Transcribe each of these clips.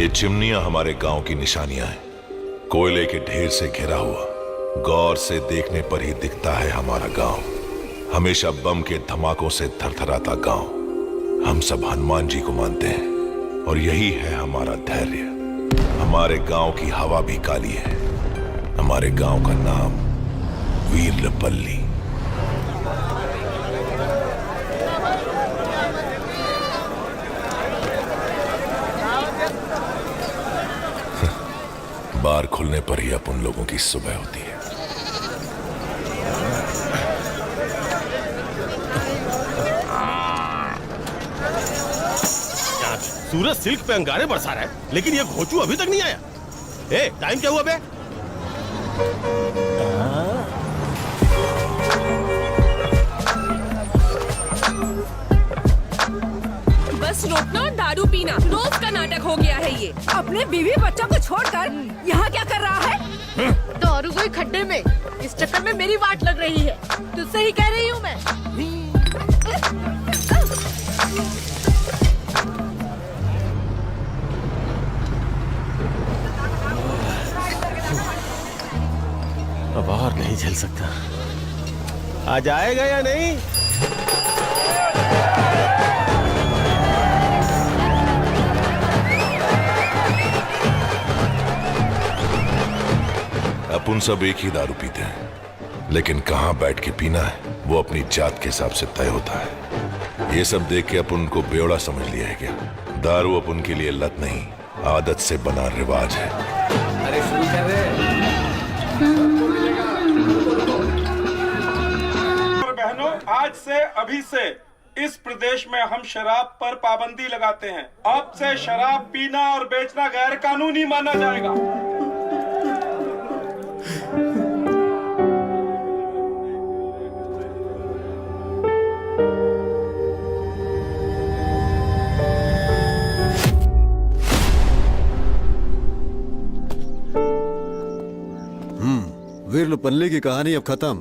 ये चिमनियां हमारे गांव की निशानियां हैं। कोयले के ढेर से घिरा हुआ, गौर से देखने पर ही दिखता है हमारा गांव। हमेशा बम के धमाकों से थरथराता गांव। हम सब हनुमान जी को मानते हैं और यही है हमारा धैर्य। हमारे गांव की हवा भी काली है। हमारे गांव का नाम वीरलपल्ली। बार खुलने पर ही अपन लोगों की सुबह होती है। सूरज सिल्क पे अंगारे बरसा रहा है, लेकिन ये घोचू अभी तक नहीं आया। ए, टाइम क्या हुआ बे? बस रोकना और दारू पीना रोज का नाटक हो गया है ये। अपने बीवी बच्चों को छोड़कर यहाँ क्या कर रहा है? दारू कोई खड्डे में, इस चक्कर में मेरी वाट लग रही है। तुझसे ही कह रही हूँ मैं। अब और नहीं झेल सकता। आ जाएगा या नहीं? अपन सब एक ही दारू पीते हैं, लेकिन कहां बैठ के पीना है वो अपनी जात के हिसाब से तय होता है। ये सब देख के अपन को बेवड़ा समझ लिया है क्या? दारू अपन के लिए लत नहीं, आदत से बना रिवाज है। अरे शुरू कर रहे हैं। बहनों, आज से अभी से इस प्रदेश में हम शराब पर पाबंदी लगाते हैं। अब से शराब पीना और बेचना गैर कानूनी माना जाएगा। वीरलपल्ली की कहानी अब खत्म।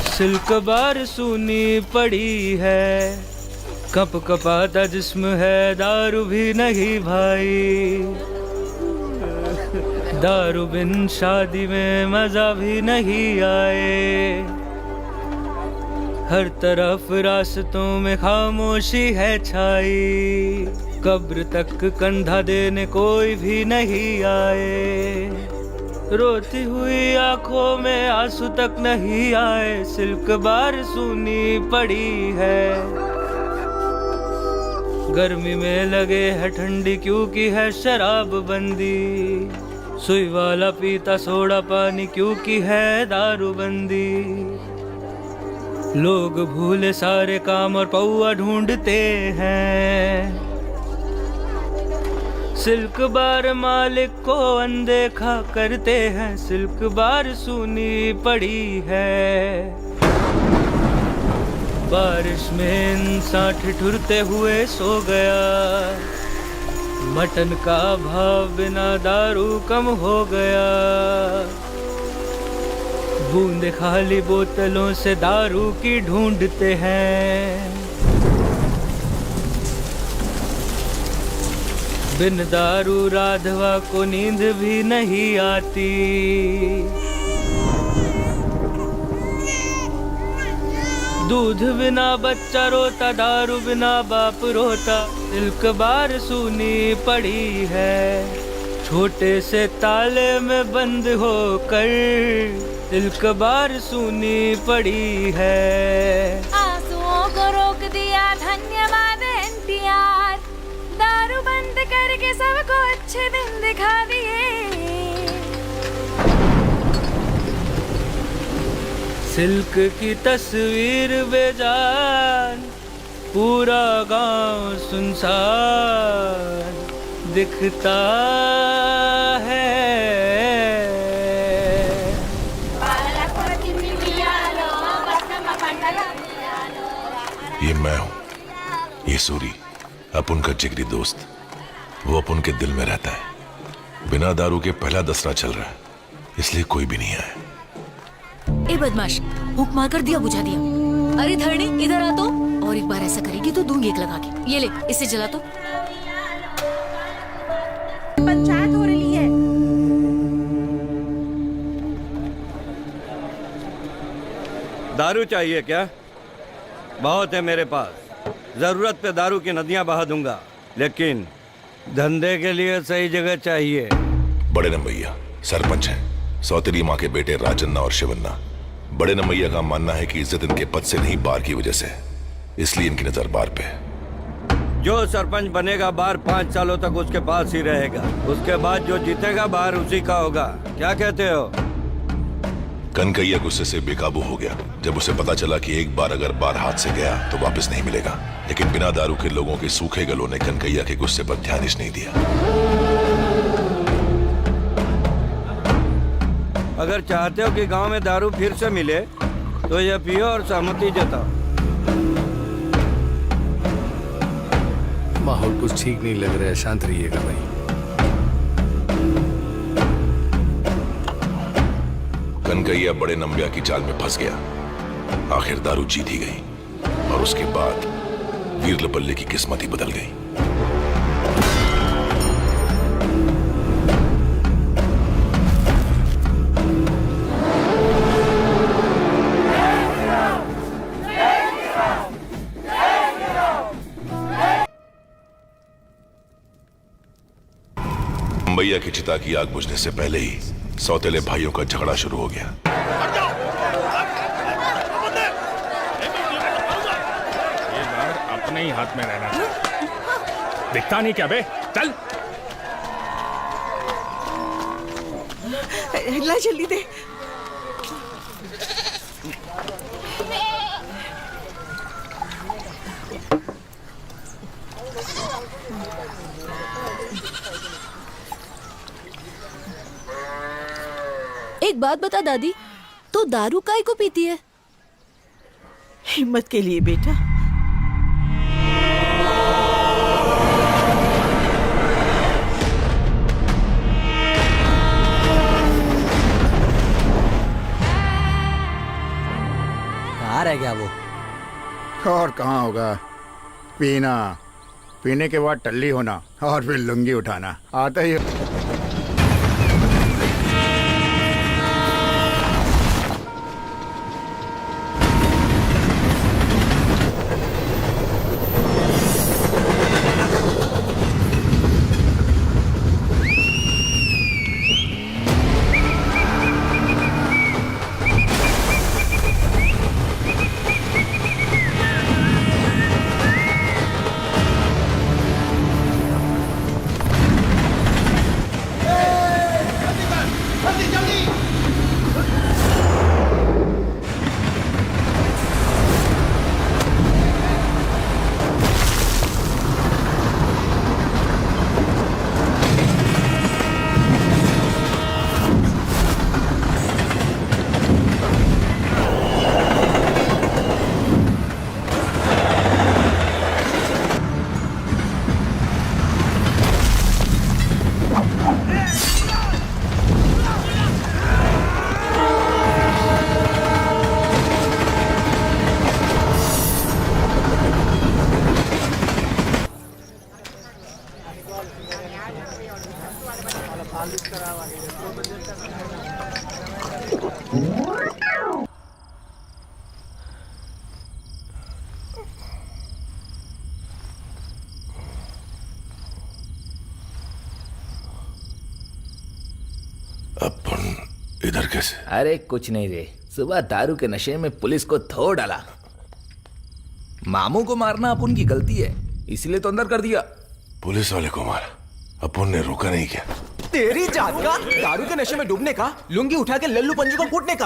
सिल्क बार सुनी पड़ी है, कप कपाता जिस्म है, दारू भी नहीं भाई। दारू बिन शादी में मजा भी नहीं आए। हर तरफ रास्तों में खामोशी है छाई। कब्र तक कंधा देने कोई भी नहीं आए। रोती हुई आंखों में आंसू तक नहीं आए। सिल्क बार सुनी पड़ी है। गर्मी में लगे है ठंडी क्योंकि है शराब बंदी। सुई वाला पीता सोडा पानी क्योंकि है दारू बंदी। लोग भूले सारे काम और पौआ ढूंढते हैं। सिल्क बार मालिक को अनदेखा करते हैं। सिल्क बार सुनी पड़ी है। बारिश में इंसान ठिठुरते हुए सो गया। मटन का भाव बिना दारू कम हो गया। बूंदे खाली बोतलों से दारू की ढूंढते हैं। बिन दारू राधवा को नींद भी नहीं आती। दूध बिना बच्चा रोता, दारू बिना बाप रोता। सिल्क बार सुनी पड़ी है। छोटे से ताले में बंद होकर सिल्क बार सुनी पड़ी है। आंसुओं को रोक दिया, धन्यवाद एनटीआर। दारू बंद करके सबको अच्छे दिन दिखा दिए। सिल्क की तस्वीर बेजान, पूरा गांव सुनसान दिखता है। ये मैं हूँ, ये सूरी, अपन का जिगरी दोस्त। वो अपन के दिल में रहता है। बिना दारू के पहला दसरा चल रहा है, इसलिए कोई भी नहीं आया। ए बदमाश, हुक मार कर दिया बुझा दिया। अरे धरणी इधर आ तो। और एक बार ऐसा करेगी तो दूंगी एक लगा के। ये ले, इसे जला तो। पंचायत हो रही है। दारू चाहिए क्या? बहुत है मेरे पास। जरूरत पे दारू की नदियां बहा दूंगा, लेकिन धंधे के लिए सही जगह चाहिए। बड़े नमैया सरपंच हैं, सौतेली माँ के बेटे राजन्ना और शिवन्ना। बड़े नमैया का मानना है कि इज्जत इनके पद से नहीं, बार की वजह से, इसलिए इनकी नजर बार पे। जो सरपंच बनेगा बार 5 सालों तक उसके पास ही रहेगा। उसके बाद जो जीतेगा बार उसी का होगा। क्या कहते हो? कनकैया गुस्से से बेकाबू हो गया जब उसे पता चला कि एक बार अगर बार हाथ से गया तो वापस नहीं मिलेगा। लेकिन बिना दारू के लोगों के सूखे गलों ने कनकैया के गुस्से पर ध्यान ही नहीं दिया। अगर चाहते हो कि गांव में दारू फिर से मिले तो ये पियो और सहमति जताओ। माहौल कुछ ठीक नहीं लग रहा है, शांत रहिएगा भाई। कनकैया बड़े नंबिया की चाल में फंस गया। आखिर दारू जीत ही गई और उसके बाद वीरलपल्ले की किस्मत ही बदल गई। नंबैया की चिता की आग बुझने से पहले ही सौतेले भाइयों का झगड़ा शुरू हो गया। ये बार अपने ही हाथ में रहना था। दिखता नहीं क्या बे? चल ला जल्दी दे। एक बात बता दादी, तो दारू काहे को पीती है? हिम्मत के लिए बेटा। कहाँ रह गया वो? और कहाँ होगा? पीना, पीने के बाद टल्ली होना और फिर लुंगी उठाना आता ही। अपन इधर कैसे? अरे कुछ नहीं रे, सुबह दारू के नशे में पुलिस को धो डाला। मामू को मारना अपन की गलती है, इसलिए तो अंदर कर दिया। पुलिस वाले को मारा, अपन ने रोका नहीं क्या? तेरी जात का दारू के नशे में डूबने का, लुंगी उठा के लल्लू पंजू को कूटने का।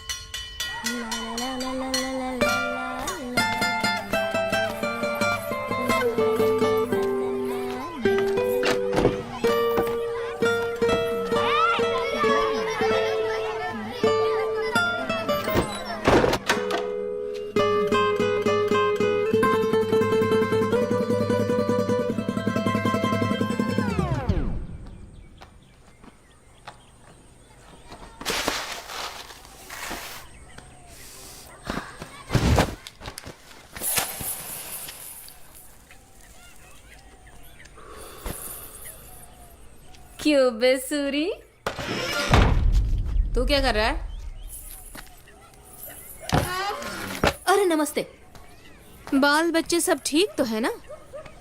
क्यों बेसुरी? तू क्या कर रहा है? अरे नमस्ते। बाल बच्चे सब ठीक तो है ना?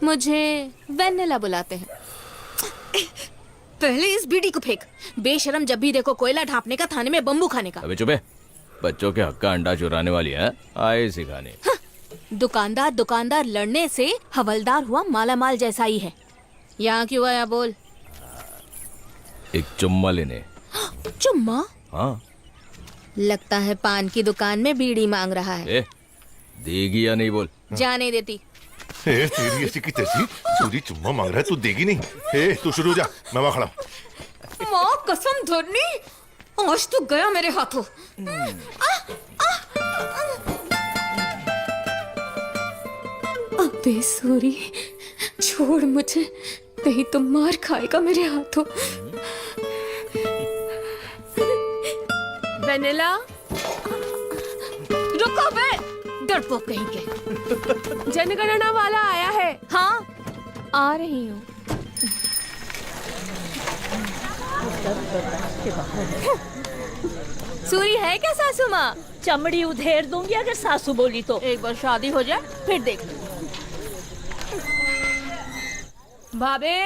मुझे वेनिला बुलाते हैं। पहले इस बीड़ी को फेंक। बेशरम, जब भी देखो कोयला ढापने का, थाने में बम्बू खाने का। अबे चुपे, बच्चों के हक का अंडा चुराने वाली है, आए सिखाने। दुकानदार लड़ने से हवलदार हुआ मालामाल जैसा ही है। यहाँ क्यों आया बोल? एक चुम्मा लेने। चुम्मा? हाँ। लगता है पान की दुकान में बीड़ी मांग रहा है। देगी या नहीं बोल? जाने देती। तेरी ऐसी की तैसी, सूरी चुम्मा मांग रहा है, तू देगी नहीं। तू शुरू हो जा, मैं वहां खड़ा हूं। माँ कसम धरनी, आज तू गया मेरे हाथों। अबे सूरी, छोड़ मुझे, नहीं तो मार खाएगा मेरे हाथों। वेनिला, रुको बे, डरपोक कहीं के। जनगणना वाला आया है। हाँ, आ रही हूँ। सूरी है क्या सासू माँ? चमड़ी उधेड़ दूंगी अगर सासू बोली तो। एक बार शादी हो जाए फिर देख लो। भाभी।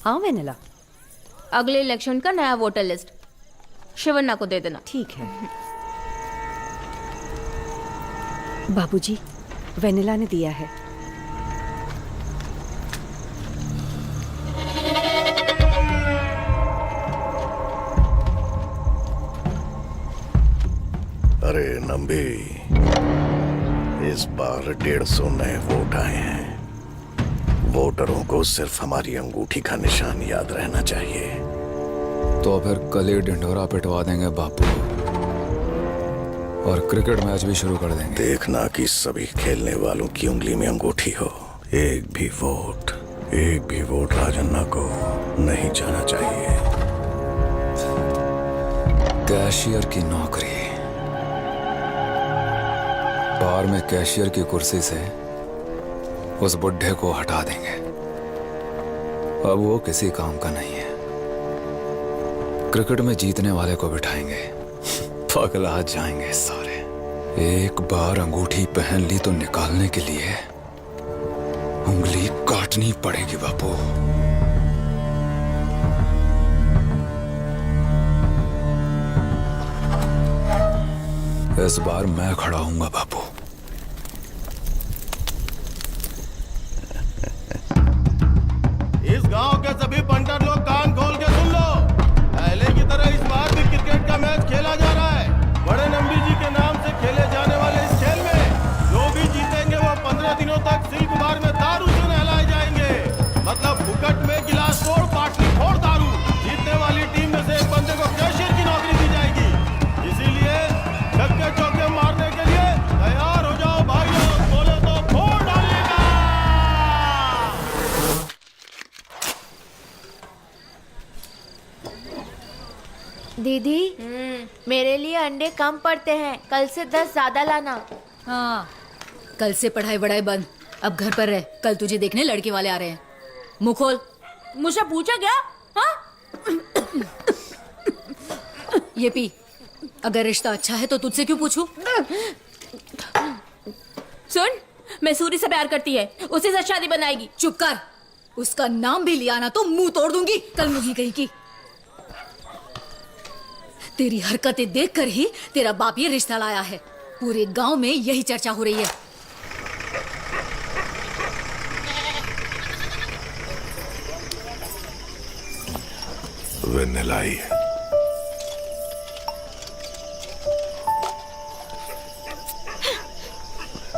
हाँ वेनिला, अगले इलेक्शन का नया वोटर लिस्ट शिवन्ना को दे देना। ठीक है। बाबूजी, वेनिला ने दिया है। अरे नंबी, इस बार 150 नए वोट आए हैं। वोटरों को सिर्फ हमारी अंगूठी का निशान याद रहना चाहिए। तो फिर कल ही ढिंढोरा पिटवा देंगे बापू, और क्रिकेट मैच भी शुरू कर देंगे। देखना कि सभी खेलने वालों की उंगली में अंगूठी हो। एक भी वोट राजन्ना को नहीं जाना चाहिए। कैशियर की नौकरी, बार में कैशियर की कुर्सी से उस बुढ़े को हटा देंगे। अब वो किसी काम का नहीं है। क्रिकेट में जीतने वाले को बिठाएंगे। पगला जाएंगे सारे। एक बार अंगूठी पहन ली तो निकालने के लिए उंगली काटनी पड़ेगी बापू। इस बार मैं खड़ा हूंगा बापू। इस गांव के सभी पंटर लोग कान खोल के सुन लो। पहले की तरह इस बार भी क्रिकेट का मैच खेला जा रहा है। बड़े नंबी जी के नाम से खेले जाने वाले इस खेल में जो भी जीतेंगे वो 15 दिनों तक सिल्क बार में दारू से नहलाए जाएंगे। मतलब फुकट में गिलास तोड़ पाटली फोड़ दारू। जीतने वाली टीम में से एक बंदे को कैशियर की नौकरी दी जाएगी। इसीलिए छक्के चौके मारने के लिए तैयार हो जाओ भाइयों। बोले तो फोड़ डालेगा। दीदी, मेरे लिए अंडे कम पड़ते हैं, कल से 10 ज्यादा लाना। हाँ, कल से पढ़ाई वढ़ाई बंद, अब घर पर रह। कल तुझे देखने लड़के वाले आ रहे हैं। मुंह खोल। मुझे पूछा क्या? हाँ? ये पी। अगर रिश्ता अच्छा है तो तुझसे क्यों पूछूं? सुन, मैं सूरी से प्यार करती है, उसी से शादी बनाएगी। चुप कर। उसका नाम भी लिया ना तो मुंह तोड़ दूंगी। कल मुझी कहीं की। तेरी हरकतें देखकर ही तेरा बाप ये रिश्ता लाया है। पूरे गांव में यही चर्चा हो रही है। वेनिला ही है।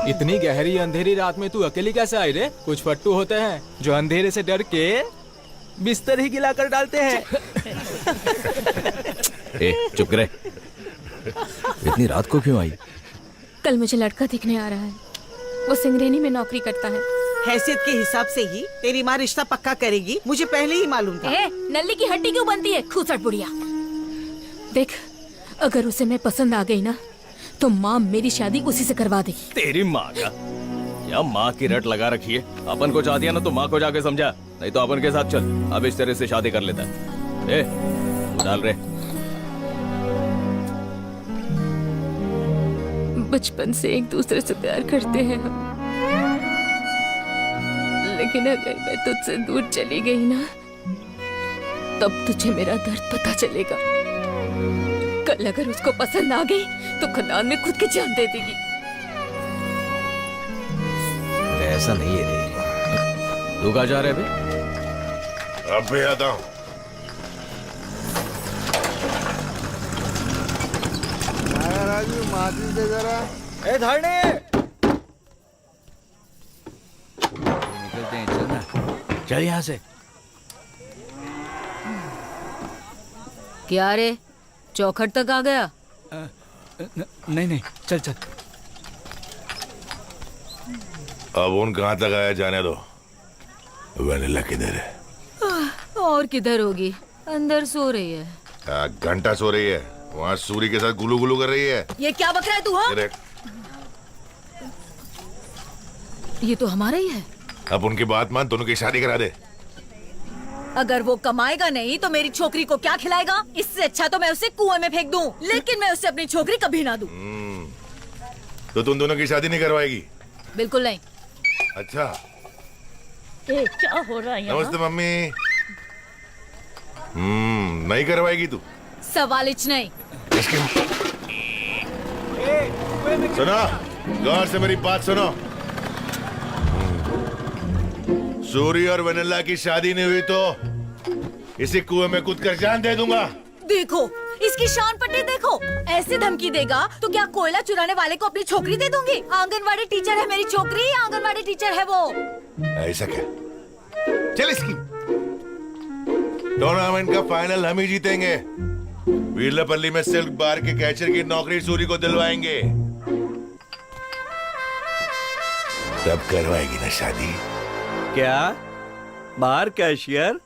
इतनी गहरी अंधेरी रात में तू अकेली कैसे आई रे? कुछ फट्टू होते हैं जो अंधेरे से डर के बिस्तर ही गिला कर डालते हैं। चुप करे। इतनी रात को क्यों आई? कल मुझे लड़का दिखने आ रहा है। वो सिंगरेनी में नौकरी करता है। हैसियत के हिसाब से ही तेरी माँ रिश्ता पक्का करेगी, मुझे पहले ही मालूम था। नल्ली की हड्डी क्यों बनती है, खूसट बुढ़िया। देख, अगर उसे मैं पसंद आ गई ना तो माँ मेरी शादी उसी से करवा देगी। तेरी माँ का क्या माँ की रट लगा रखी है। अपन को चाहती है ना तो माँ को जाके समझा। नहीं तो अपन के साथ चल, अब इस तरह से शादी कर लेता है। तू डाल रहे। बचपन से एक दूसरे से प्यार करते हैं हम, लेकिन अगर मैं तुझसे दूर चली गई ना, तब तुझे मेरा दर्द पता चलेगा। कल अगर उसको पसंद आ गई तो खदान में खुद की जान दे देगी। ऐसा नहीं है रे। तू कहाँ जा रहे अभी? अब भी आता हूँ। राजू माचिस दे जरा। ए धरने निकलते हैं, चल ना, चल यहाँ से। क्या रे, चौखट तक आ गया? नहीं नहीं, चल चल। अब उन कहाँ तक आया जाने दो। वेनिला किधर है? और किधर होगी, अंदर सो रही है। घंटा सो रही है, वहाँ सूरी के साथ गुलू गुलू कर रही है। ये क्या बक रहा है तू? हाँ? ये तो हमारा ही है। अब उनकी बात मान, दोनों की शादी करा दे। अगर वो कमाएगा नहीं तो मेरी छोकरी को क्या खिलाएगा? इससे अच्छा तो मैं उसे कुएं में फेंक दूं, लेकिन मैं उससे अपनी छोकरी कभी ना दूं। तो तुम दोनों की शादी नहीं करवाएगी? बिल्कुल नहीं। अच्छा, क्या हो रहा है यहाँ? नमस्ते मम्मी। नहीं करवाएगी तू? सवालिच नहीं। सुनो, गौर से मेरी बात सुनो। सूरी और वेनिला की शादी नहीं हुई तो इसी कुएं में कूद कर जान दे दूंगा। देखो इसकी शान पट्टी देखो, ऐसे धमकी देगा तो क्या कोयला चुराने वाले को अपनी छोकरी दे दूंगी? आंगनवाड़ी टीचर है मेरी छोकरी, आंगनवाड़ी टीचर है वो। ऐसा क्या? चल इसकी टूर्नामेंट का फाइनल हम ही जीतेंगे। वीरलापल्ली में सिल्क बार के कैचर की नौकरी सूरी को दिलवाएंगे। तब करवाएगी ना शादी? क्या बार कैशियर?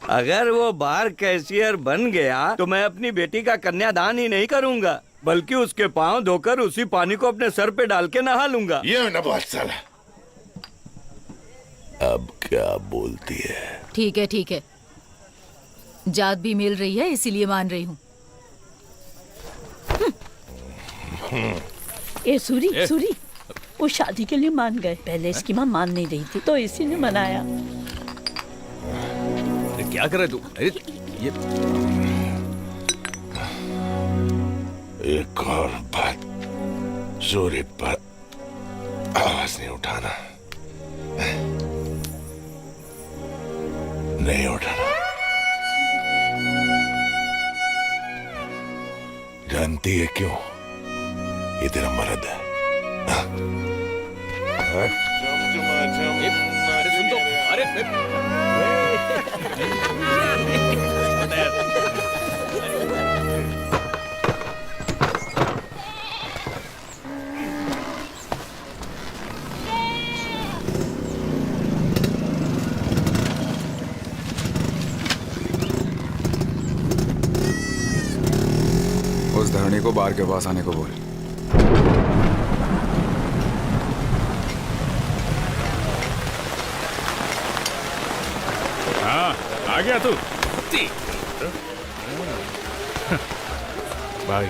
अगर वो बार कैशियर बन गया तो मैं अपनी बेटी का कन्यादान ही नहीं करूंगा, बल्कि उसके पांव धोकर उसी पानी को अपने सर पे डाल के नहा लूंगा। ये ना बात साला। अब क्या बोलती है? ठीक है ठीक है, जात भी मिल रही है इसीलिए मान रही हूँ। ए सूरी, सूरी, वो शादी के लिए मान गए। पहले इसकी माँ मान नहीं रही थी तो इसी ने मनाया। क्या कर रहे तू? ये एक और बात, सूरी पर आवाज नहीं उठाना, नहीं उठाना। जानती है क्यों? ये तेरा मर्द है। अरे सुन तो, उस धरनी को बार के पास आने को बोल। हाँ, आ गया तू? भाई,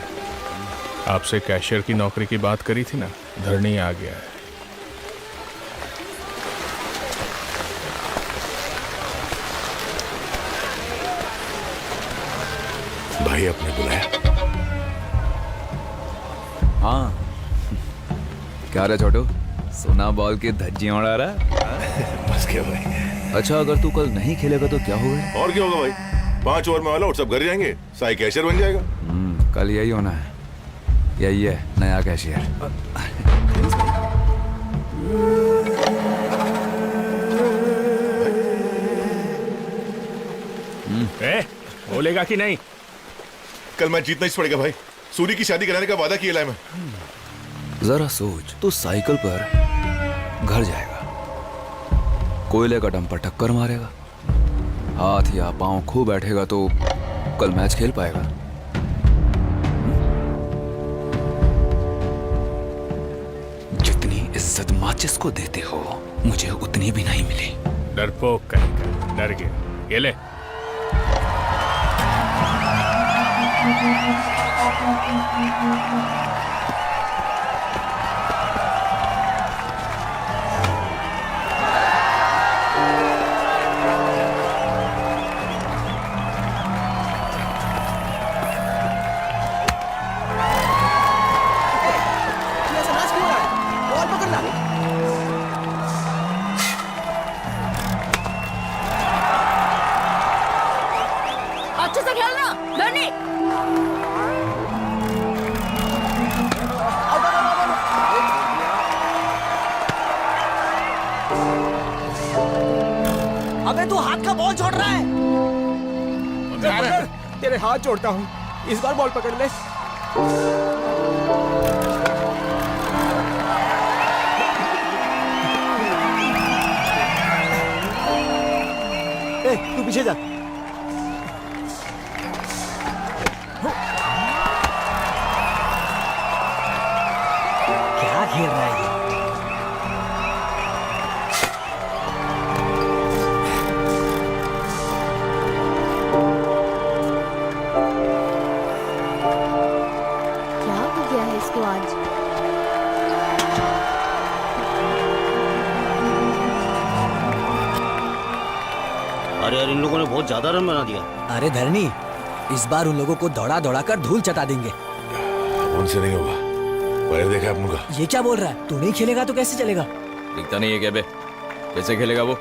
आपसे कैशियर की नौकरी की बात करी थी ना, धरनी आ गया है। भाई आपने बुलाया? हाँ। क्या रे छोटू, सोना बॉल की धज्जियां उड़ा रहा? बस क्या भाई। अच्छा, अगर तू कल नहीं खेलेगा तो क्या होगा? और क्या होगा भाई? 5 ओवर में ऑल आउट, सब घर जाएंगे, साई कैशियर बन जाएगा। कल यही होना है। यही है नया कैशियर। बोलेगा कि नहीं? कल मैच जीतना ही पड़ेगा भाई। सूरी की शादी कराने का वादा किया है मैं। जरा सोच, तू साइकिल पर घर जाएगा, कोयले का डंपर टक्कर मारेगा, हाथ या पांव खो बैठेगा तो कल मैच खेल पाएगा? जितनी इज्जत माचिस को देते हो मुझे उतनी भी नहीं मिली। डरपोक कहेगा, डर गया। ये ले। अच्छे से खेलना धनी। अबे तू हाथ का बॉल छोड़ रहा है। तेरे हाथ जोड़ता हूँ, इस बार बॉल पकड़ ले। तू पीछे जा। क्या खेल रहा है ये? क्या हो गया है इसको आज? अरे यार इन लोगों ने बहुत ज्यादा रन बना दिया। अरे धरनी, इस बार उन लोगों को दौड़ा दौड़ा कर धूल चटा देंगे। उनसे नहीं होगा, पैर देखा अपनों का। ये क्या बोल रहा है? तू नहीं खेलेगा तो कैसे चलेगा? दिखता नहीं है क्या बे? कैसे खेलेगा वो?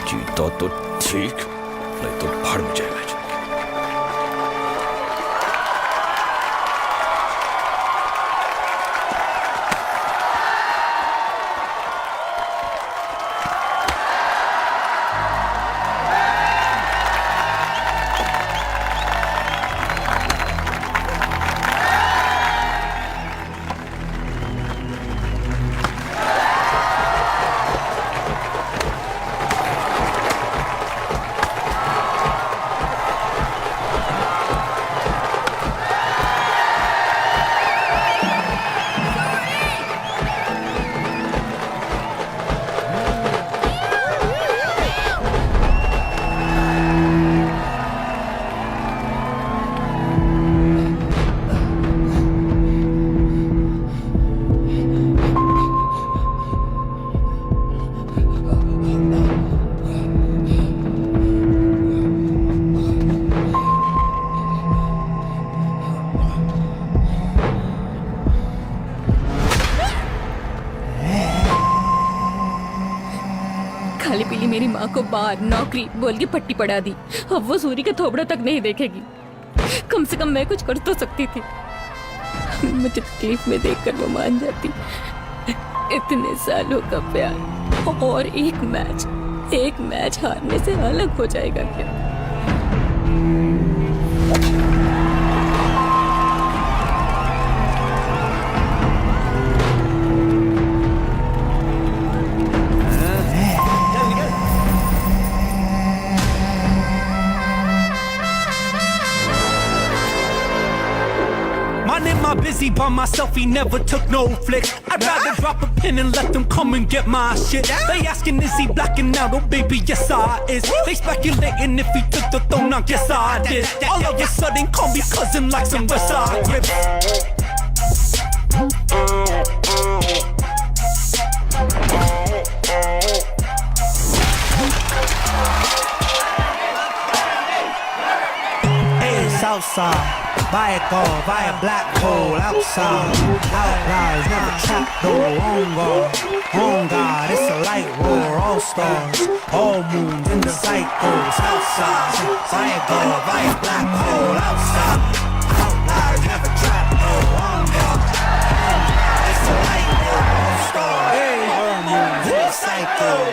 जीता तो ठीक, नहीं तो भाड़ में जाएगा। खाली पीली मेरी माँ को बाहर नौकरी बोल के पट्टी पड़ा दी। अब वो सूरी के थोबड़ा तक नहीं देखेगी। कम से कम मैं कुछ कर तो सकती थी। मुझे तकलीफ में देखकर वो मान जाती। इतने सालों का प्यार और एक मैच हारने से अलग हो जाएगा क्या? My busy by myself, he never took no flicks. I'd rather drop a pin and let them come and get my shit. They asking is he blacking out? Oh baby, yes I is. They speculating if he took the throne, I guess I did. All of a sudden, call me cousin like some West Side Crips. Hey, Southside. Buy a gold, buy a black hole outside. Outliers never trap though. On God, it's a light war. All stars, all moons in the cycles. Outside, buy a gold, buy a black hole outside. Outliers never trap though. On God, it's a light war. All stars, all moons in the cycle.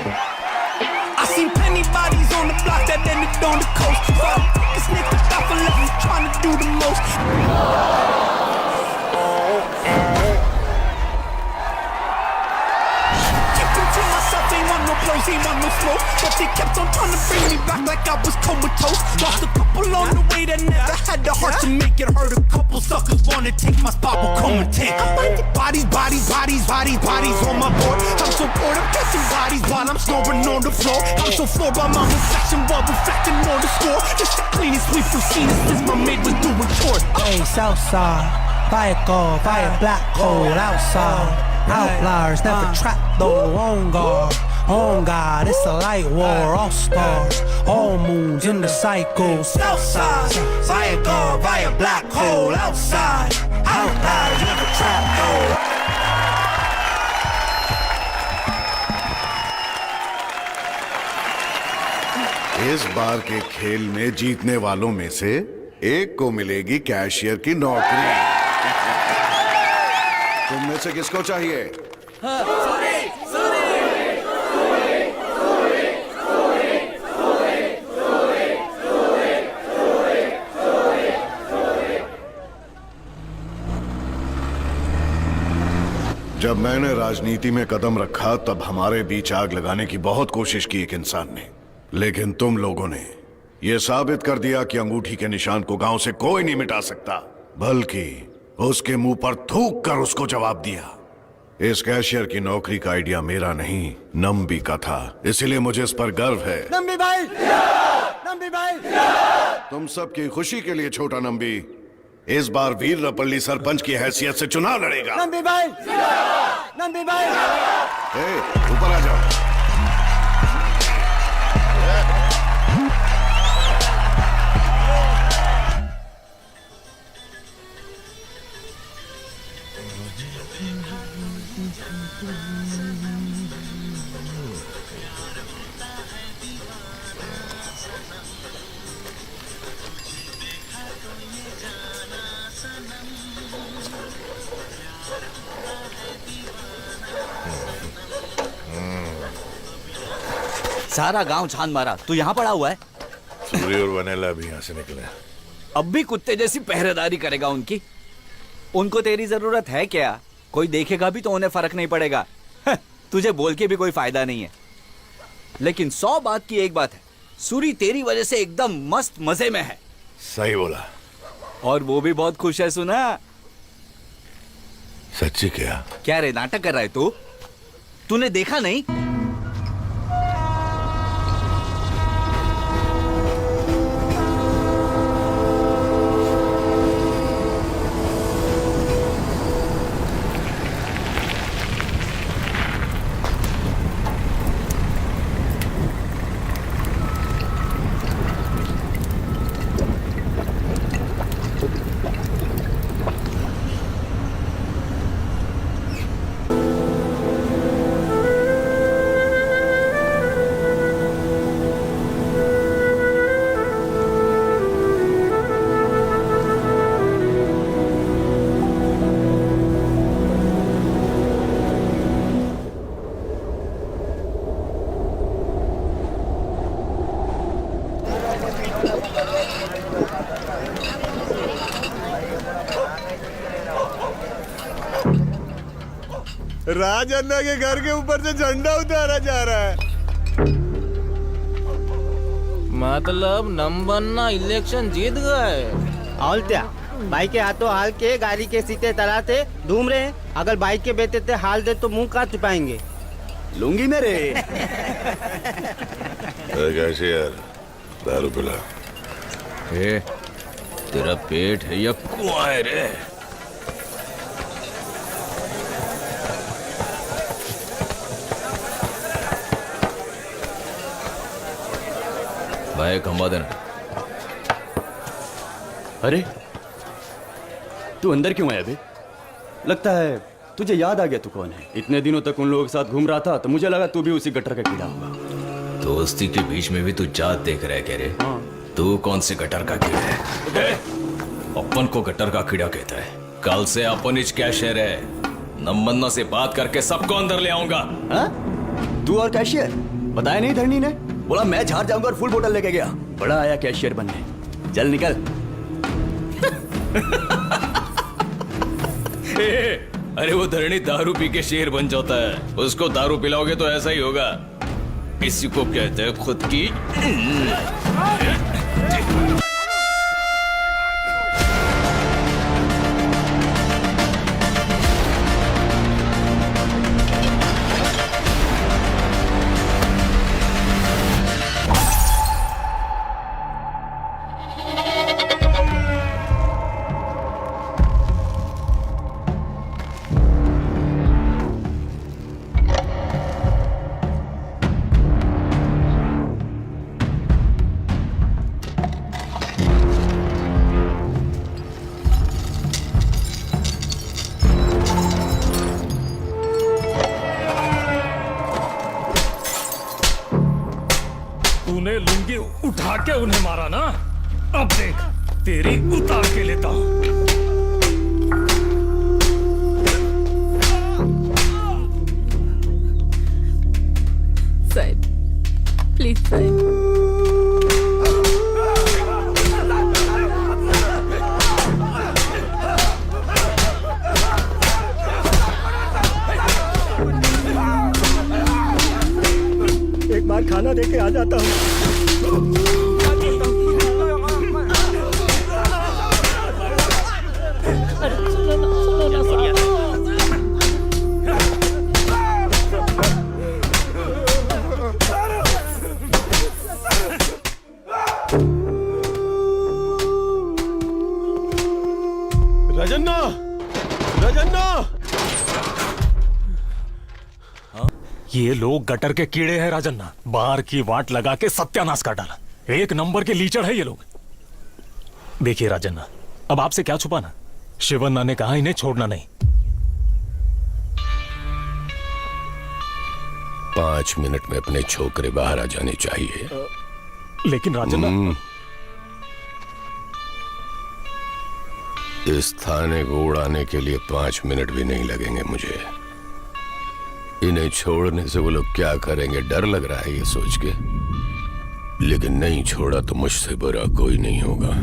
I seen plenty bodies on the block that ended on the coast. This nigga thought for love, trying to do the most. Keep them to myself, ain't want no blow kerosene on the floor, but they kept on trying to bring me back like I was comatose. Lost a couple on the way that never had the heart to make it hurt. A couple suckers wanna take my spot, will come and take. Bodies, bodies, bodies, bodies, bodies on my board. I'm so bored of catching bodies while I'm snoring on the floor. I'm so floored by my reflection while reflecting on the score. This the cleanest we've seen since my maid was doing chores. Hey, Southside, fire gold, fire black hole outside. Outliers never trapped though, on guard. On God, it's a light war, all stars, all moons in the cycle. Southside, fire gold, fire black hole outside. Outliers never trapped though. इस बार के खेल में जीतने वालों में से एक को मिलेगी कैशियर की नौकरी। तुम में से किसको चाहिए? जब मैंने राजनीति में कदम रखा तब हमारे बीच आग लगाने की बहुत कोशिश की एक इंसान ने, लेकिन तुम लोगों ने यह साबित कर दिया कि अंगूठी के निशान को गांव से कोई नहीं मिटा सकता, बल्कि उसके मुंह पर थूक कर उसको जवाब दिया। इस कैशियर की नौकरी का आइडिया मेरा नहीं, नंबी का था, इसीलिए मुझे इस पर गर्व है। नंबी भाई, नंबी भाई, तुम सबकी खुशी के लिए छोटा नंबी इस बार वीरपल्ली सरपंच की हैसियत से चुनाव लड़ेगा। नंबी भाई, नंबी भाई, ऊपर आ जाओ। सारा गांव छान मारा, तू यहाँ पड़ा हुआ है। सूर्य और वनेला भी यहाँ से निकले। अब भी कुत्ते जैसी पहरेदारी करेगा उनकी? उनको तेरी जरूरत है क्या? कोई देखेगा भी तो उन्हें फर्क नहीं पड़ेगा। तुझे बोल के भी कोई फायदा नहीं है। लेकिन 100 बात की एक बात है, सूरी तेरी वजह से एकदम मस्त मजे में है। सही बोला। और वो भी बहुत खुश है, सुना? सच्ची क्या? क्या रे, नाटक कर रहा है तू? तूने देखा नहीं? राज अन्ना के घर के ऊपर से झंडा उतारा जा रहा है। मतलब नंबन्ना इलेक्शन जीत गए। और क्या, भाई के हाथों हाल के गाड़ी के सीटे तराते घूम रहे हैं। अगर बाइक के बेटे ते हाल दे तो मुंह कहाँ छुपाएंगे? लूंगी मेरे। कैसे यार, दारू पिला। तेरा पेट है या कुआं है रे? भाई खंबा देना। अरे तू अंदर क्यों आया बे? लगता है तुझे याद आ गया तू कौन है। इतने दिनों तक उन लोगों के साथ घूम रहा था तो मुझे लगा तू भी उसी गटर का कीड़ा होगा। दोस्ती के बीच में भी तू जात देख रहा है कह रे? तू कौन से गटर का कीड़ा है? अपन को गटर का कीड़ा कहता है। कल से अपन इच कैशियर है, नंबन्ना से बात करके सबको अंदर ले आऊंगा। तू और कैशियर? बताया नहीं धरनी ने? बोला मैं झाड़ जाऊंगा और फुल बोतल लेके गया। बड़ा आया कैशियर बनने। चल निकल। अरे वो धरनी दारू पी के शेर बन जाता है, उसको दारू पिलाओगे तो ऐसा ही होगा। इसी को कहते हैं खुद की। तूने लुंगी उठा के उन्हें मारा ना, अब देख तेरी उतार के लेता हूं। साहिब, प्लीज साहिब। एक बार खाना दे के आ जाता हूँ। राजन्ना, राजन्ना, ये लोग गटर के कीड़े हैं राजन्ना। बाहर की वाट लगा के सत्यानाश कर डाला। एक नंबर के लीचड़ है ये लोग। देखिए राजन्ना, अब आपसे क्या छुपाना। शिवन्ना ने कहा इन्हें छोड़ना नहीं। 5 मिनट में अपने छोकरे बाहर आ जाने चाहिए। लेकिन राजन्ना, इस थाने को उड़ाने के लिए 5 मिनट भी नहीं लगेंगे मुझे। इन्हें छोड़ने से वो लोग क्या करेंगे डर लग रहा है ये सोच के। लेकिन नहीं छोड़ा तो मुझसे बुरा कोई नहीं होगा।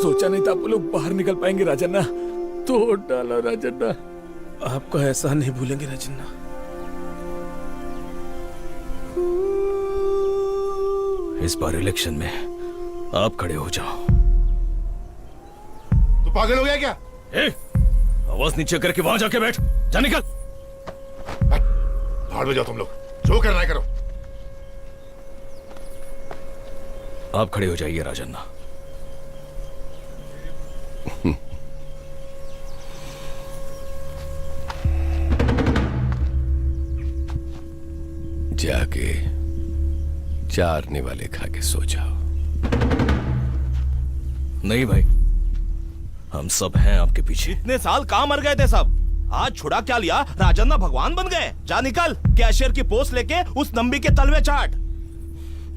सोचा नहीं था आप लोग बाहर निकल पाएंगे राजन्ना। तोड़ डाला राजन्ना। आपका एहसान नहीं भूलेंगे राजन्ना। इस बार इलेक्शन में आप खड़े हो जाओ। तू पागल हो गया क्या? आवाज नीचे करके वहां जाके बैठ। जा निकल। भाड़ में जाओ तुम लोग, जो करना है करो। आप खड़े हो जाइए राजन्ना। जाके चारने वाले खा के सो जाओ। नहीं भाई, हम सब हैं आपके पीछे। इतने साल कहां मर गए थे सब? आज छुड़ा क्या लिया? राजन्ना भगवान बन गए। जा निकल, कैशियर की पोस्ट लेके उस नंबी के तलवे चाट।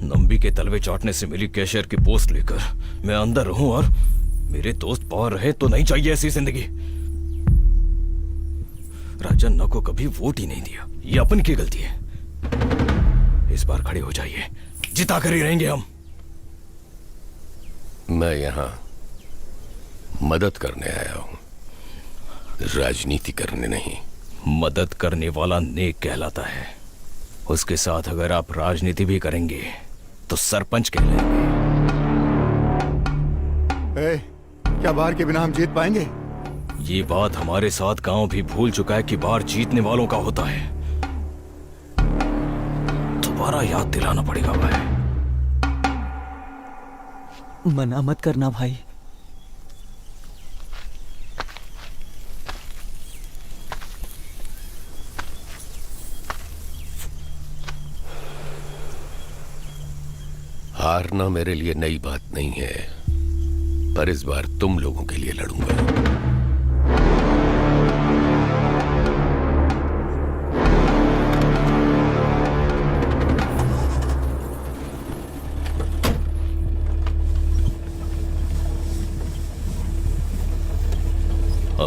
नंबी के तलवे चाटने से मिली कैशियर की पोस्ट लेकर मैं अंदर रहूं और मेरे दोस्त बाहर रहे तो नहीं चाहिए ऐसी जिंदगी। राजन्ना को कभी वोट ही नहीं दिया, ये अपन की गलती है। इस बार खड़े हो जाइए, जिता कर ही रहेंगे हम। मैं यहां मदद करने आया हूं, राजनीति करने नहीं। मदद करने वाला नेक कहलाता है। उसके साथ अगर आप राजनीति भी करेंगे तो सरपंच कहलाएंगे। क्या बाहर के बिना हम जीत पाएंगे? ये बात हमारे साथ गांव भी भूल चुका है कि बाहर जीतने वालों का होता है। दोबारा याद दिलाना पड़ेगा भाई। मना मत करना भाई। हारना मेरे लिए नई बात नहीं है, पर इस बार तुम लोगों के लिए लड़ूंगा।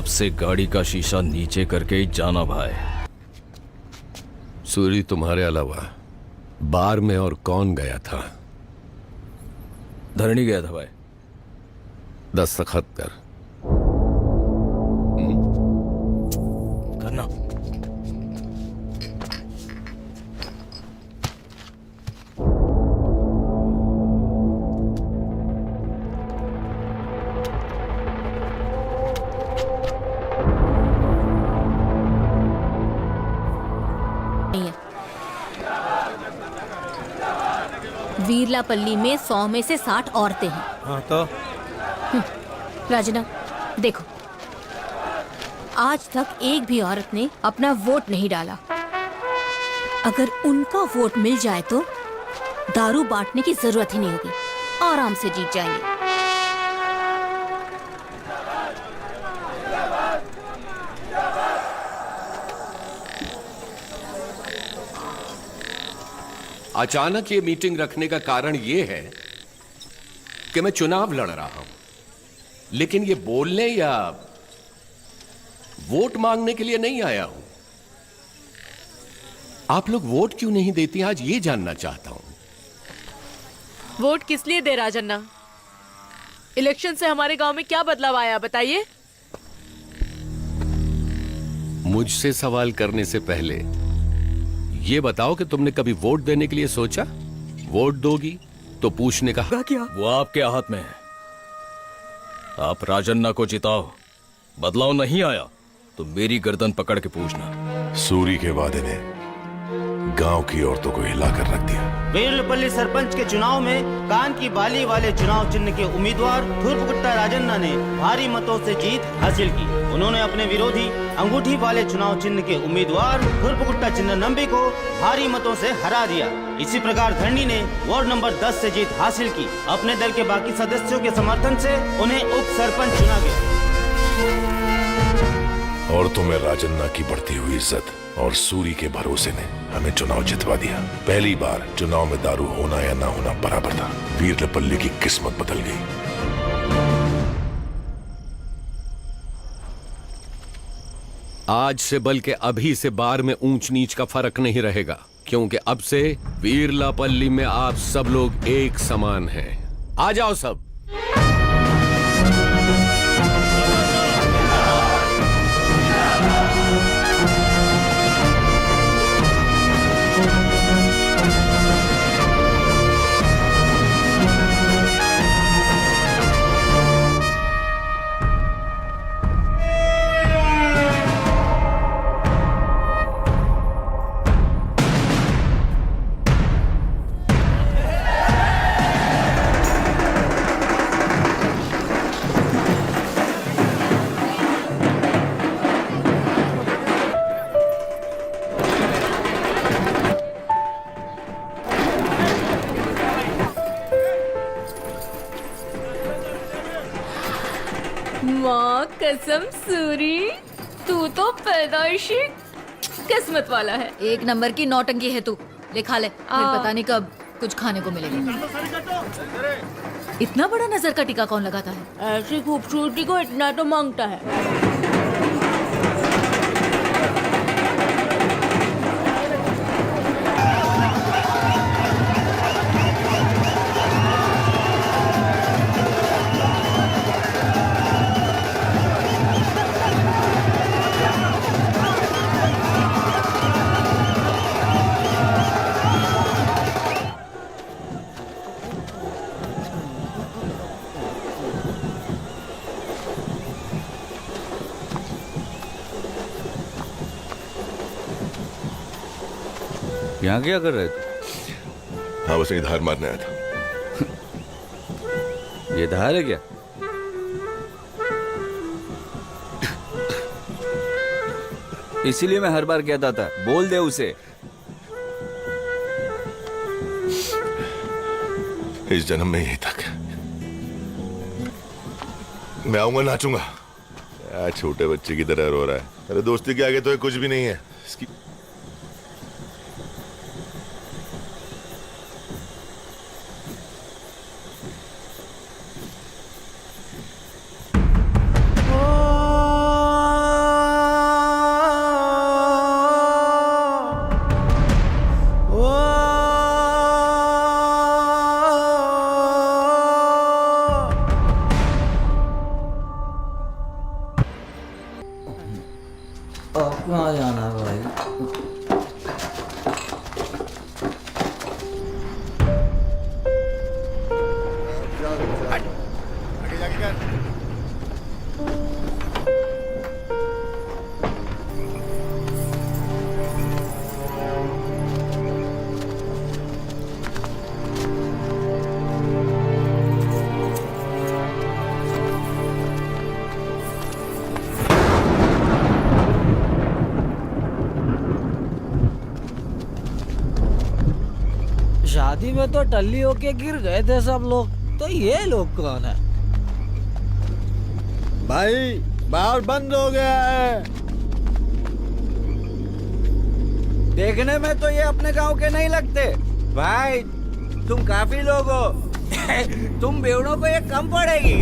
से गाड़ी का शीशा नीचे करके ही जाना भाई। सूरी तुम्हारे अलावा बार में और कौन गया था? धरनी गया था भाई। दस्तखत कर। करना। वीरलापल्ली में 100 में से 60 औरतें हैं। हाँ तो राजना देखो, आज तक एक भी औरत ने अपना वोट नहीं डाला। अगर उनका वोट मिल जाए तो दारू बांटने की जरूरत ही नहीं होगी, आराम से जीत जाएंगे। अचानक ये मीटिंग रखने का कारण ये है कि मैं चुनाव लड़ रहा हूं, लेकिन ये बोलने या वोट मांगने के लिए नहीं आया हूं। आप लोग वोट क्यों नहीं देती, आज ये जानना चाहता हूं। वोट किस लिए दे राजन्ना? इलेक्शन से हमारे गांव में क्या बदलाव आया बताइए। मुझसे सवाल करने से पहले ये बताओ कि तुमने कभी वोट देने के लिए सोचा? वोट दोगी तो पूछने का क्या? वो आपके हाथ में है। आप राजन्ना को जिताओ, बदलाव नहीं आया तो मेरी गर्दन पकड़ के पूछना। सूरी के वादे ने गांव की औरतों को हिलाकर रख दिया। वीरलपल्ली सरपंच के चुनाव में कान की बाली वाले चुनाव चिन्ह के उम्मीदवार धुर्पगुट्टा राजन्ना ने भारी मतों से जीत हासिल की। उन्होंने अपने विरोधी अंगूठी वाले चुनाव चिन्ह के उम्मीदवार धुर्पगुट्टा चिन्ह नंबी को भारी मतों से हरा दिया। इसी प्रकार धरनी ने वार्ड नंबर 10 से जीत हासिल की। अपने दल के बाकी सदस्यों के समर्थन से उन्हें उप सरपंच चुना गया। औरतों में राजन्ना की बढ़ती हुई इज्जत और सूरी के भरोसे ने हमें चुनाव जितवा दिया। पहली बार चुनाव में दारू होना या ना होना बराबर था। वीरलपल्ली की किस्मत बदल गई। आज से बल्कि अभी से बार में ऊंच नीच का फर्क नहीं रहेगा, क्योंकि अब से वीरलापल्ली में आप सब लोग एक समान हैं। आ जाओ सब। माँ कसम सूरी, तू तो पैदाइशी किस्मत वाला है। एक नंबर की नौटंकी है तू। ले खा ले, फिर पता नहीं कब कुछ खाने को मिलेगा। इतना बड़ा नजर का टीका कौन लगाता है? ऐसी खूबसूरती को इतना तो मांगता है। यहाँ क्या कर रहे थे? हाँ, बस धार मारने आया था। ये धार है क्या? इसीलिए मैं हर बार कहता था, बोल दे उसे। इस जन्म में यहीं तक। मैं आऊंगा, नाचूंगा। क्या छोटे बच्चे की तरह रो रहा है। अरे दोस्ती के आगे तो ये कुछ भी नहीं है। इसकी शादी में तो टल्ली होके गिर गए थे सब लोग, तो ये लोग कौन है? भाई बार बंद हो गया है। देखने में तो ये अपने गांव के नहीं लगते। भाई तुम काफी लोग हो। तुम बेवड़ों को ये कम पड़ेगी।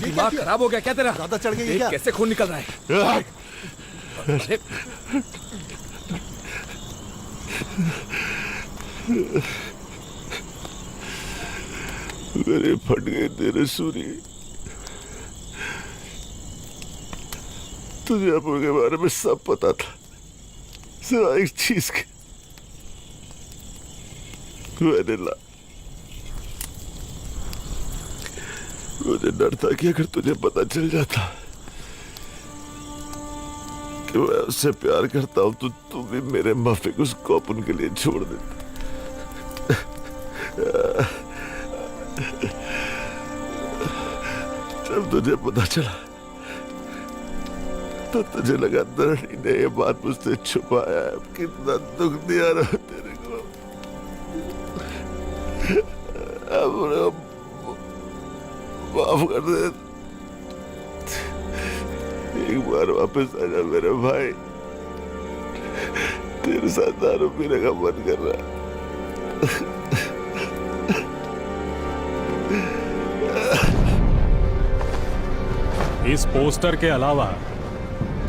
दिमाग खराब हो गया क्या तेरा? ज्यादा चढ़ गई क्या? कैसे खून निकल रहा है? अरे मेरे फट गए तेरे सूरी। तुझे अपुर के बारे में सब पता था, सिर्फ एक चीज के, वैनिला। मुझे डर था कि अगर तुझे पता चल जाता कि मैं उससे प्यार करता हूं तो तू भी मेरे माफिक उस कॉपन के लिए छोड़ देता। जब तुझे पता चला तो तुझे लगा धरणी ने ये बात मुझसे छुपाया है। कितना दुख दिया ना तेरे को। अब माफ कर दे, एक बार वापस आ जा मेरे भाई। तेरे साथ दारू पीने का मन कर रहा है। इस पोस्टर के अलावा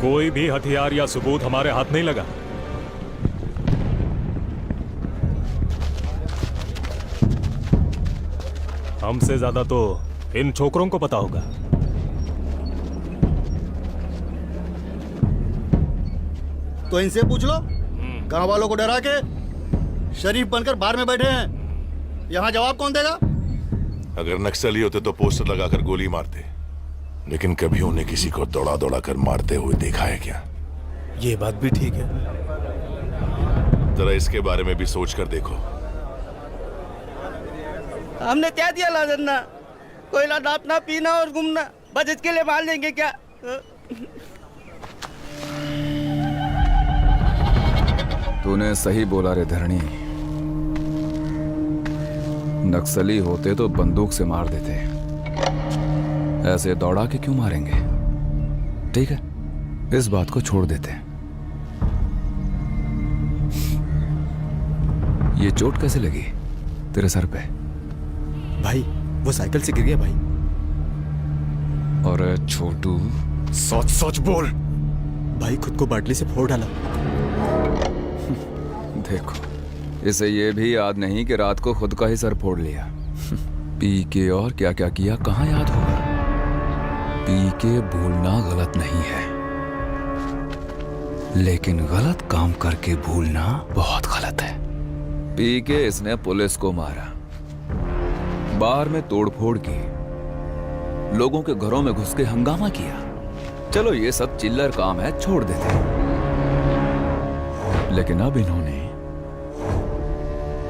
कोई भी हथियार या सबूत हमारे हाथ नहीं लगा। हमसे ज्यादा तो इन छोकरों को पता होगा। तो इनसे पूछ लो, गांव वालों को डरा के शरीफ बनकर बाहर में बैठे हैं। यहाँ जवाब कौन देगा? अगर नक्सली होते तो पोस्टर लगाकर गोली मारते, लेकिन कभी उन्हें किसी को दौड़ा दौड़ा कर मारते हुए देखा है क्या? ये बात भी ठीक है। जरा इसके बारे में भी सोच कर देखो। हमने क्या दिया लाजन्ना? कोई नापना पीना और घूमना, बस इसके लिए मार लेंगे क्या? तूने सही बोला रे धरणी। नक्सली होते तो बंदूक से मार देते, ऐसे दौड़ा के क्यों मारेंगे? ठीक है, इस बात को छोड़ देते हैं। ये चोट कैसे लगी तेरे सर पे? भाई वो साइकिल से गिर गया भाई। और छोटू, सच सच बोल। भाई खुद को बाटली से फोड़ डाला। देखो, इसे ये भी याद नहीं कि रात को खुद का ही सर फोड़ लिया। पी के और क्या क्या किया कहाँ याद होगा? पी के भूलना गलत नहीं है, लेकिन गलत काम करके भूलना बहुत गलत है। पी के इसने पुलिस को मारा, बार में तोड़फोड़ की, लोगों के घरों में घुस के हंगामा किया। चलो ये सब चिल्लर काम है, छोड़ देते हैं। लेकिन अब इन्होंने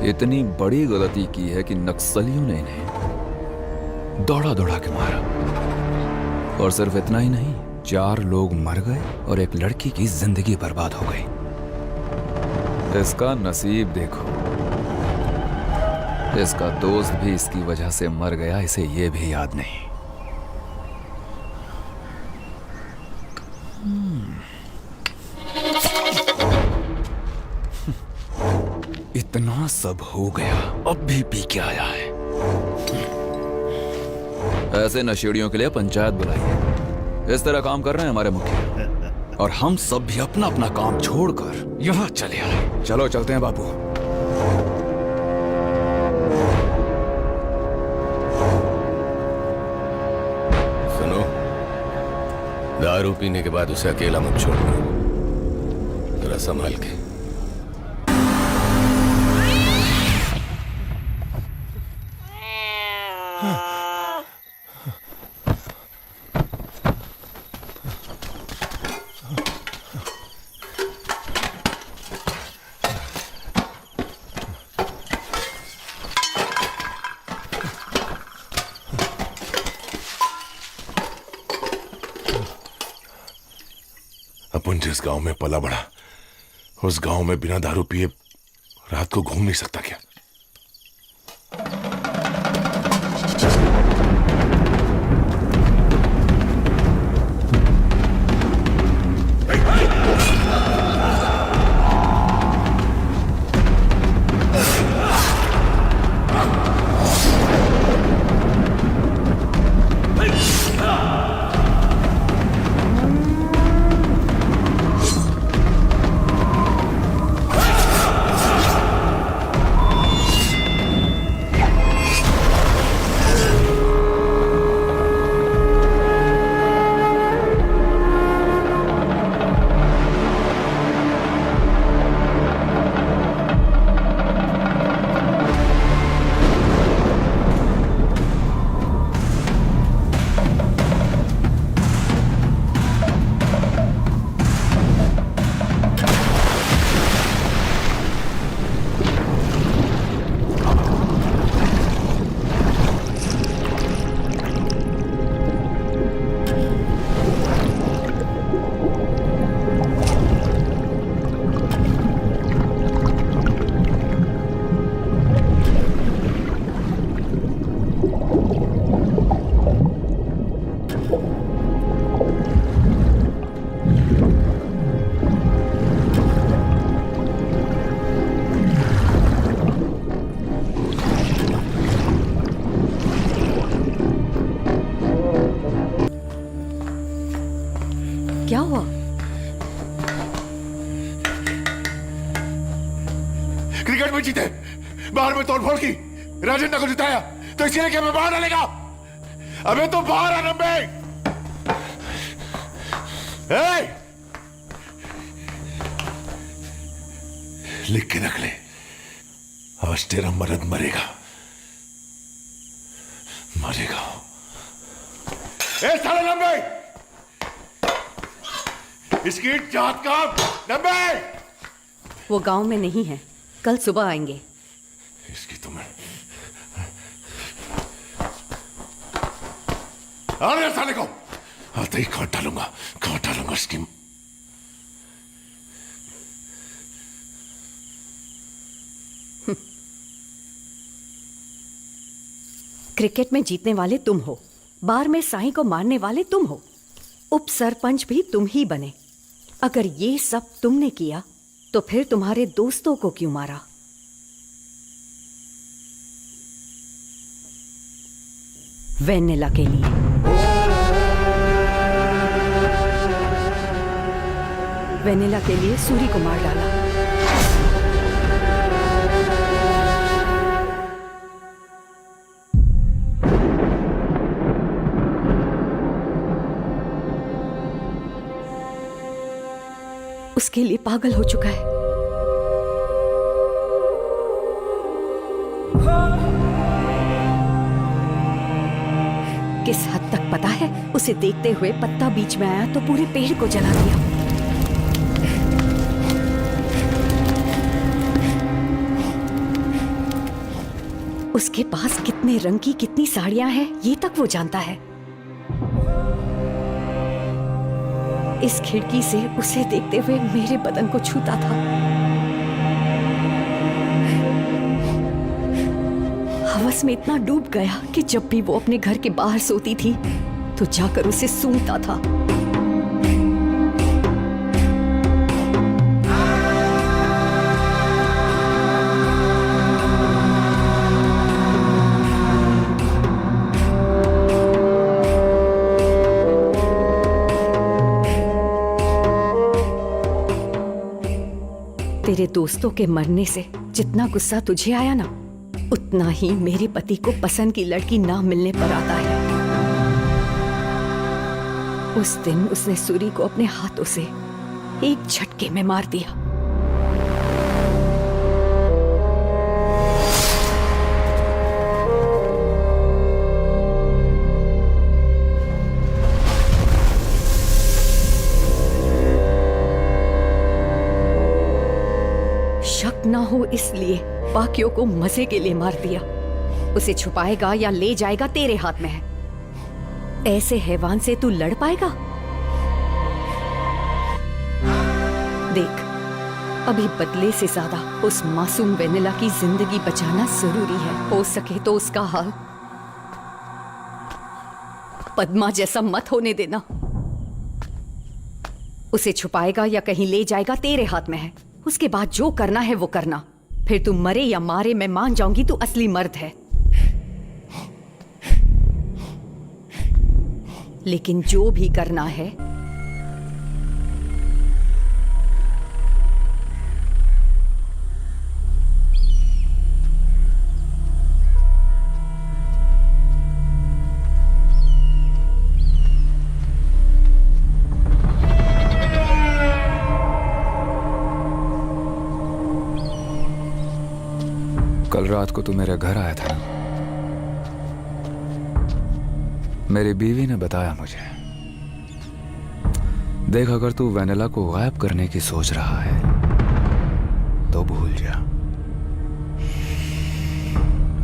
इतनी बड़ी गलती की है कि नक्सलियों ने इन्हें दौड़ा दौड़ा के मारा। और सिर्फ इतना ही नहीं, 4 लोग मर गए और एक लड़की की जिंदगी बर्बाद हो गई। इसका नसीब देखो, इसका दोस्त भी इसकी वजह से मर गया, इसे ये भी याद नहीं। इतना सब हो गया, अब भी पी के आया है। ऐसे नशेड़ियों के लिए पंचायत बुलाइए। इस तरह काम कर रहे हैं हमारे मुखिया, और हम सब भी अपना अपना काम छोड़कर यहाँ चले आए। चलो चलते हैं बाबू। सुनो, दारू पीने के बाद उसे अकेला मत छोड़ना, जरा संभाल के। अपन जिस गांव में पला बड़ा, उस गांव में बिना दारू पिए रात को घूम नहीं सकता क्या? क्या हुआ? क्रिकेट में जीते, बाहर में तोड़फोड़ की, राजेंद्र को जिताया, तो इसलिए क्या मैं बाहर डालेगा? अबे तो बाहर आ नंबे। लिख के रख ले, आज तेरा मर्द मरेगा, मरेगा। साले नंबे, इसकी जात का नंबे। वो गांव में नहीं है, कल सुबह आएंगे। इसकी तो मैं अरे साले को आते ही काट डालूंगा इसकी। क्रिकेट में जीतने वाले तुम हो, बार में साईं को मारने वाले तुम हो, उप सरपंच भी तुम ही बने। अगर ये सब तुमने किया तो फिर तुम्हारे दोस्तों को क्यों मारा? वेनिला के लिए। वेनिला के लिए सूरी को मार डाला। उसके लिए पागल हो चुका है। किस हद तक पता है? उसे देखते हुए पत्ता बीच में आया तो पूरे पेड़ को जला दिया। उसके पास कितने रंग की कितनी साड़ियां हैं ये तक वो जानता है। इस खिड़की से उसे देखते हुए मेरे बदन को छूता था। हवस में इतना डूब गया कि जब भी वो अपने घर के बाहर सोती थी तो जाकर उसे सूंघता था। तेरे दोस्तों के मरने से जितना गुस्सा तुझे आया ना, उतना ही मेरे पति को पसंद की लड़की ना मिलने पर आता है। उस दिन उसने सूरी को अपने हाथों से एक झटके में मार दिया। शक ना हो इसलिए बाकियों को मजे के लिए मार दिया। उसे छुपाएगा या ले जाएगा तेरे हाथ में है। ऐसे हैवान से तू लड़ पाएगा? देख, अभी बदले से ज्यादा उस मासूम वेनिला की जिंदगी बचाना जरूरी है। हो सके तो उसका हाल पद्मा जैसा मत होने देना। उसे छुपाएगा या कहीं ले जाएगा तेरे हाथ में है। उसके बाद जो करना है वो करना। फिर तू मरे या मारे, मैं मान जाऊंगी तू असली मर्द है। लेकिन जो भी करना है कल रात को तू मेरे घर आया था ना? मेरी बीवी ने बताया मुझे। देख, अगर तू वेनिला को गायब करने की सोच रहा है तो भूल जा।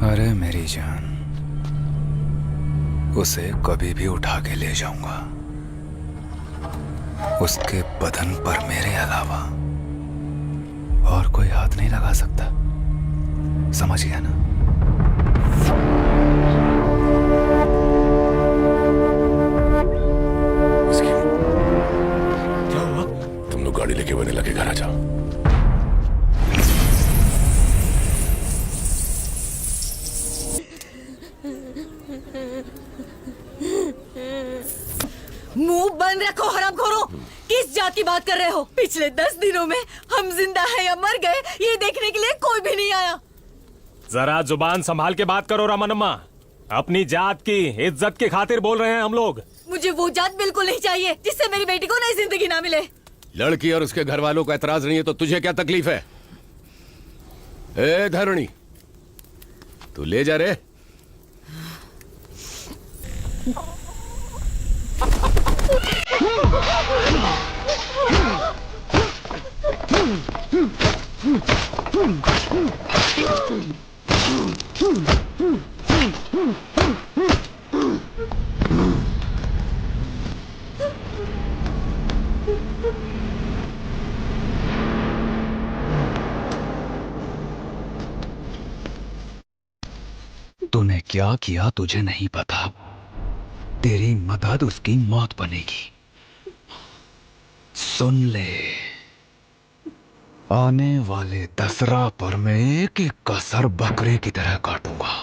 अरे मेरी जान, उसे कभी भी उठा के ले जाऊंगा। उसके बदन पर मेरे अलावा और कोई हाथ नहीं लगा सकता। समझ गया ना? क्या हुआ? तुम लोग गाड़ी लेके वेनिला के घर आ जाओ। मुंह बंद रखो हरामखोरों। किस जात की बात कर रहे हो? पिछले 10 दिनों में हम जिंदा है या मर गए ये देखने के लिए कोई भी नहीं आया। जरा जुबान संभाल के बात करो रामानम्मा। अपनी जात की इज्जत की खातिर बोल रहे हैं हम लोग। मुझे वो जात बिल्कुल नहीं चाहिए जिससे मेरी बेटी को नई जिंदगी ना मिले। लड़की और उसके घर वालों का एतराज नहीं है तो तुझे क्या तकलीफ है? ए धरणी, तू ले जा रे। तूने क्या किया तुझे नहीं पता। तेरी मदद उसकी मौत बनेगी। सुन ले, आने वाले दसरा पर मैं एक एक का सर बकरे की तरह काटूंगा।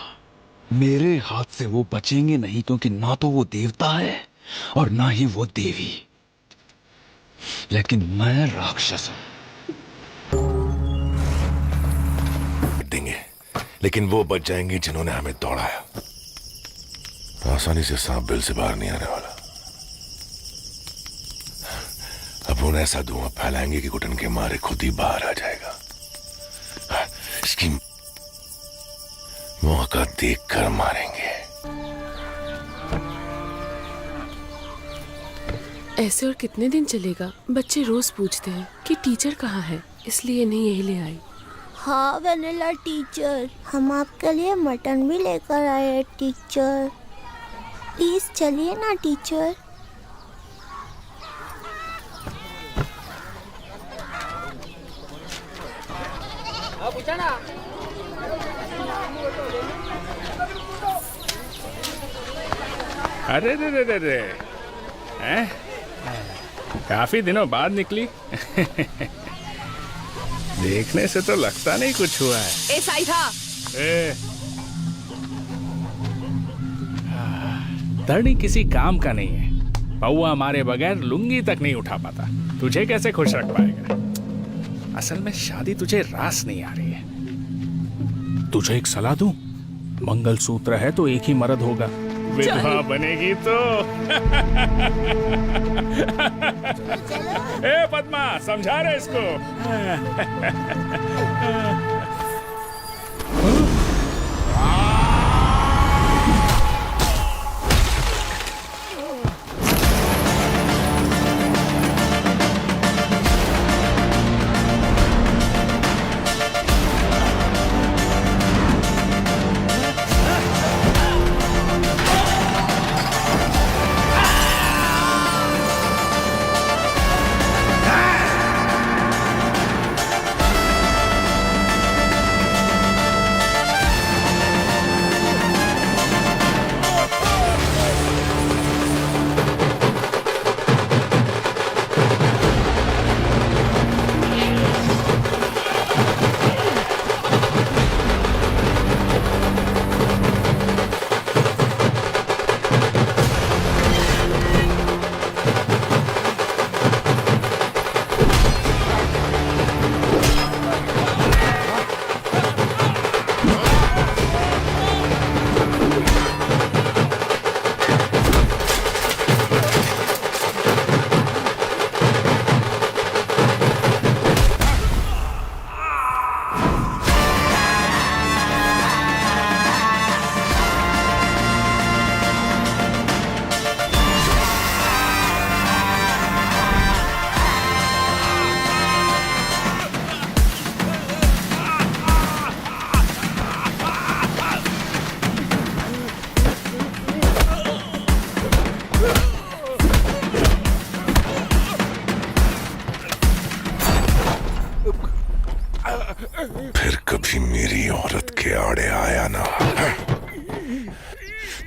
मेरे हाथ से वो बचेंगे नहीं, क्योंकि ना तो वो देवता है और ना ही वो देवी। लेकिन मैं राक्षस हूं। देंगे, लेकिन वो बच जाएंगे जिन्होंने हमें दौड़ाया। आसानी से सांप बिल से बाहर नहीं आने वाला। अब उन्हें ऐसा धुआं फैलाएंगे कि घुटन के मारे खुद ही बाहर आ जाएगा। इसकी मौका देखकर मारेंगे। ऐसे और कितने दिन चलेगा? बच्चे रोज पूछते हैं कि टीचर कहाँ है, इसलिए नहीं यही ले आई। हाँ वेनिला टीचर, हम आपके लिए मटन भी लेकर आए हैं टीचर। प्लीज चलिए ना टीचर। अरे रे रे रे रे, हैं? काफी दिनों बाद निकली। देखने से तो लगता नहीं कुछ हुआ है। ऐसा ही था। धरनी किसी काम का नहीं है। पौआ मारे बगैर लुंगी तक नहीं उठा पाता। तुझे कैसे खुश रख पाएगा? असल में शादी तुझे रास नहीं आ रही है। तुझे एक सलाह दूं? मंगलसूत्र है तो एक ही मर्द होगा, विधवा बनेगी तो ए पद्मा, समझा रहे इसको? फिर कभी मेरी औरत के आड़े आया ना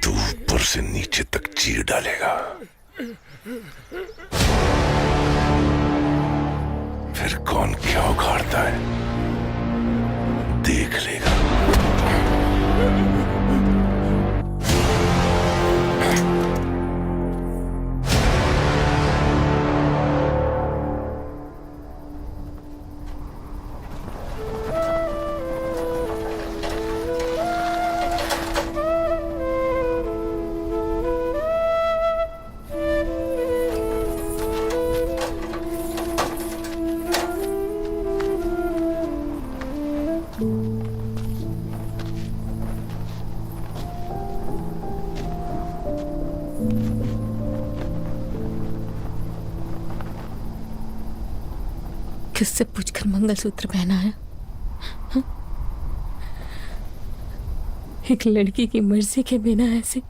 तो ऊपर से नीचे तक चीर डालेगा। फिर कौन क्या उखाड़ता है देख लेगा। किससे पूछकर मंगलसूत्र पहना है? हा? एक लड़की की मर्जी के बिना ऐसे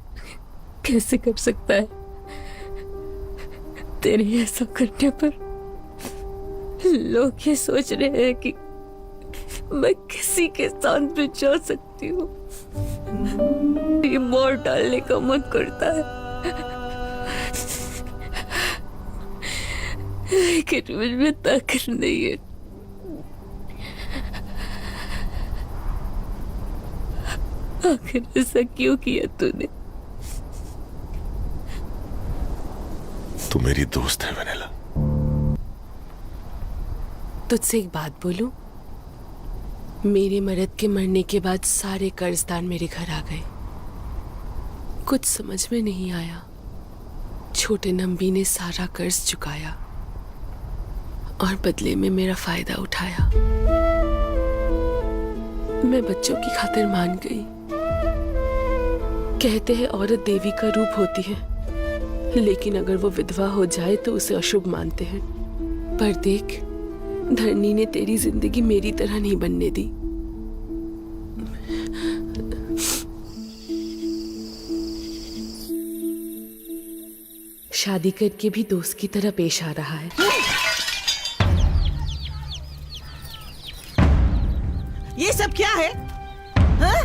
कैसे कर सकता है? तेरे ऐसा करने पर लोग ये सोच रहे हैं कि मैं किसी के साथ भी जा सकती हूँ। ये मोर डालने का मन करता है, लेकिन मुझमें ताकत नहीं है। आखिर ऐसा क्यों किया तूने? तू मेरी दोस्त है वनीला। तुझसे एक बात बोलूं? मेरे मर्द के मरने के बाद सारे कर्जदार मेरे घर आ गए। कुछ समझ में नहीं आया। छोटे नंबी ने सारा कर्ज चुकाया और बदले में मेरा फायदा उठाया। मैं बच्चों की खातिर मान गई। कहते हैं औरत देवी का रूप होती है, लेकिन अगर वो विधवा हो जाए तो उसे अशुभ मानते हैं। पर देख, धरनी ने तेरी जिंदगी मेरी तरह नहीं बनने दी। शादी करके भी दोस्त की तरह पेश आ रहा है। ये सब क्या है? हाँ?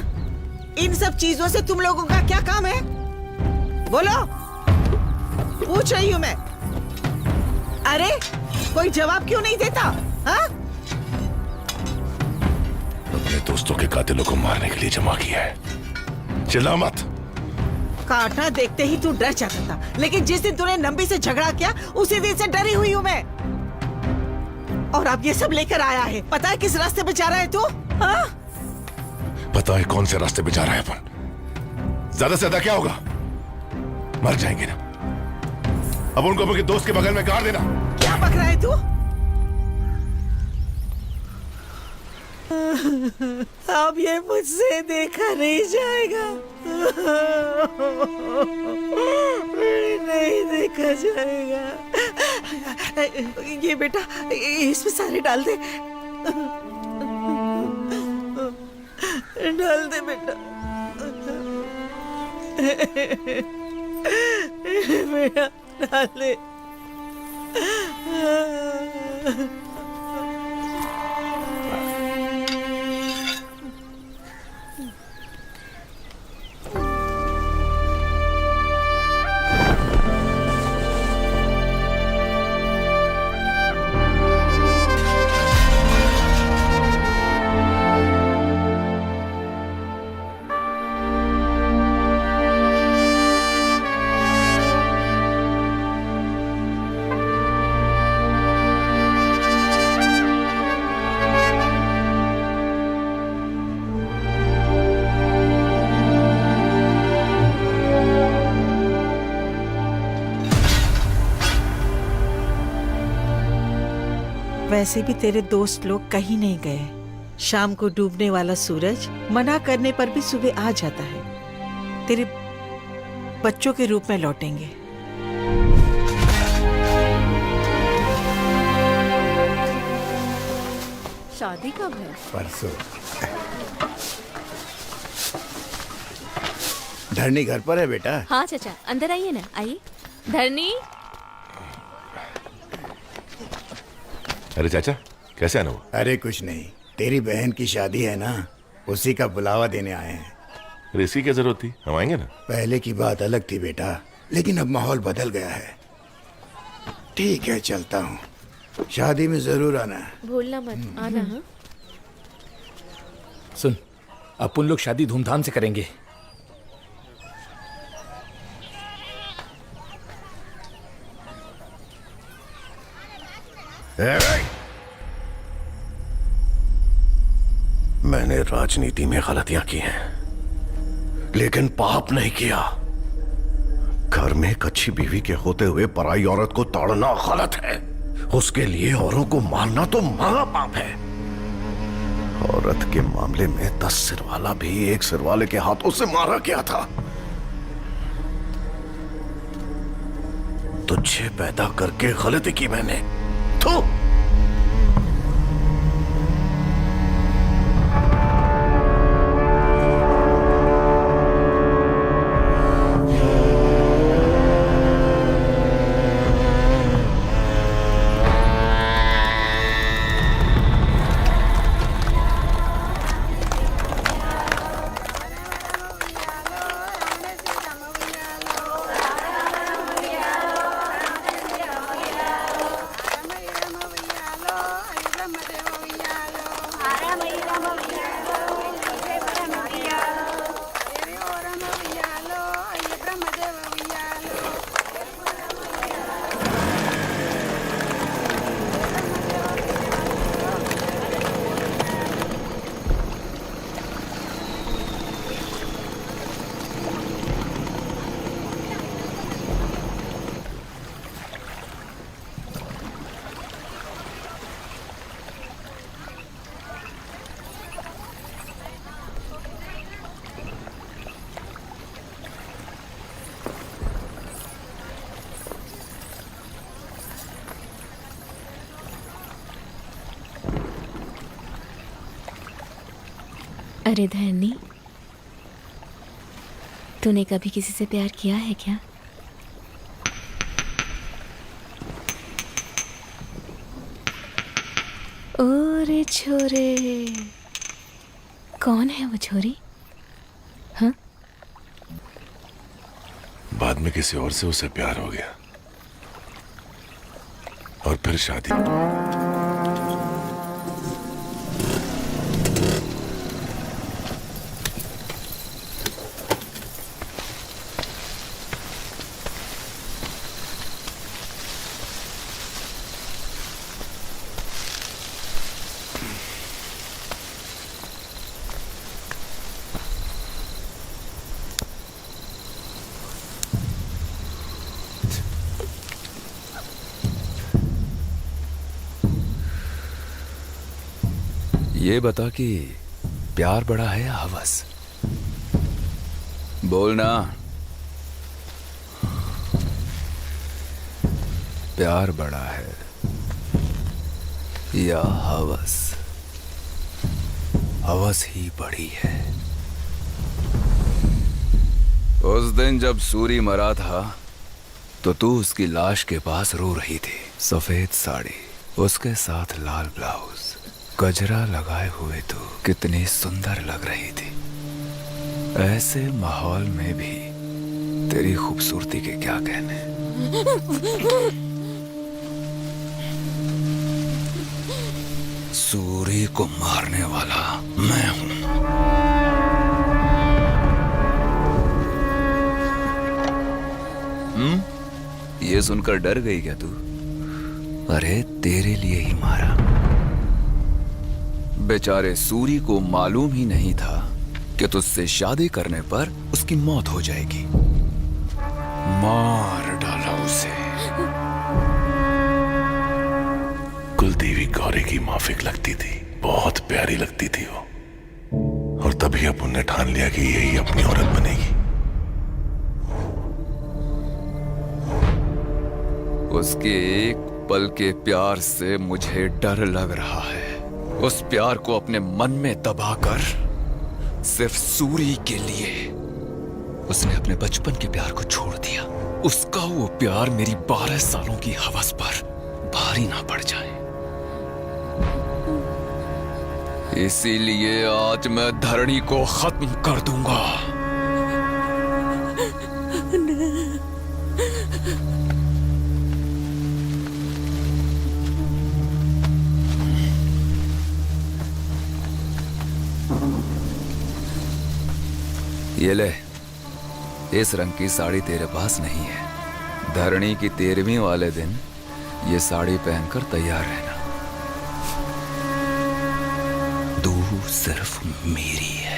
इन सब चीजों से तुम लोगों का क्या काम है? बोलो, पूछ रही हूं मैं। अरे कोई जवाब क्यों नहीं देता? हाँ? अपने दोस्तों के कातिलों को मारने के लिए जमा किया है। चिल्ला मत। काटना देखते ही तू डर जाता था, लेकिन जिस दिन तूने नंबी से झगड़ा किया उसी दिन से डरी हुई हूं मैं। और अब ये सब लेकर आया है। पता है किस रास्ते पे जा रहा है तू? हाँ? पता है कौन से रास्ते पे जा रहा है अपन? ज्यादा से ज्यादा क्या होगा? मर जाएंगे ना। अब उनको अपने दोस्त के बगल में गाड़ देना। क्या बक रहा है तू? अब ये मुझसे देखा नहीं जाएगा। नहीं देखा जाएगा। ये बेटा इसमें सारे डाल दे। डाल दे बेटा। बेटा डाल दे। वैसे भी तेरे दोस्त लोग कहीं नहीं गए। शाम को डूबने वाला सूरज मना करने पर भी सुबह आ जाता है। तेरे बच्चों के रूप में लौटेंगे। शादी कब है? परसों। धरनी घर पर है बेटा? हाँ चाचा, अंदर आइए ना, आइए। धरनी। अरे चाचा, कैसे आना हुआ? अरे कुछ नहीं, तेरी बहन की शादी है ना, उसी का बुलावा देने आए हैं। अरे इसकी क्या जरूरत थी? हम आएंगे ना। पहले की बात अलग थी बेटा, लेकिन अब माहौल बदल गया है। ठीक है, चलता हूँ। शादी में जरूर आना। भूलना मत आना। हाँ? सुन, अपन लोग शादी धूमधाम से करेंगे। मैंने राजनीति में गलतियां की हैं, लेकिन पाप नहीं किया। घर में एक अच्छी बीवी के होते हुए पराई औरत को तोड़ना गलत है। उसके लिए औरों को मारना तो महापाप है। औरत के मामले में 10 सिरवाला भी एक सिरवाले के हाथों से मारा गया था। तुझे पैदा करके गलती की मैंने। थू। अरे धरनी, तूने कभी किसी से प्यार किया है क्या? ओरे छोरे, कौन है वो छोरी? हाँ? बाद में किसी और से उसे प्यार हो गया और फिर शादी। ये बता कि प्यार बड़ा है या हवस? बोलना। प्यार बड़ा है या हवस? हवस ही बड़ी है। उस दिन जब सूरी मरा था तो तू उसकी लाश के पास रो रही थी। सफेद साड़ी, उसके साथ लाल ब्लाउज, गजरा लगाए हुए तू कितनी सुंदर लग रही थी। ऐसे माहौल में भी तेरी खूबसूरती के क्या कहने। सूरी को मारने वाला मैं हूं। ये सुनकर डर गई क्या तू? अरे तेरे लिए ही मारा। बेचारे सूरी को मालूम ही नहीं था कि तुझसे शादी करने पर उसकी मौत हो जाएगी। मार डाला उसे। कुलदेवी गौरी की माफिक लगती थी, बहुत प्यारी लगती थी वो। और तभी अपन ने ठान लिया कि यही अपनी औरत बनेगी। उसके एक पल के प्यार से मुझे डर लग रहा है। उस प्यार को अपने मन में दबाकर सिर्फ सूरी के लिए उसने अपने बचपन के प्यार को छोड़ दिया। उसका वो प्यार मेरी 12 सालों की हवस पर भारी ना पड़ जाए। इसीलिए आज मैं धरणी को खत्म कर दूंगा। ये ले, इस रंग की साड़ी तेरे पास नहीं है। धरणी की 13वीं वाले दिन ये साड़ी पहनकर तैयार रहना। तू सिर्फ मेरी है।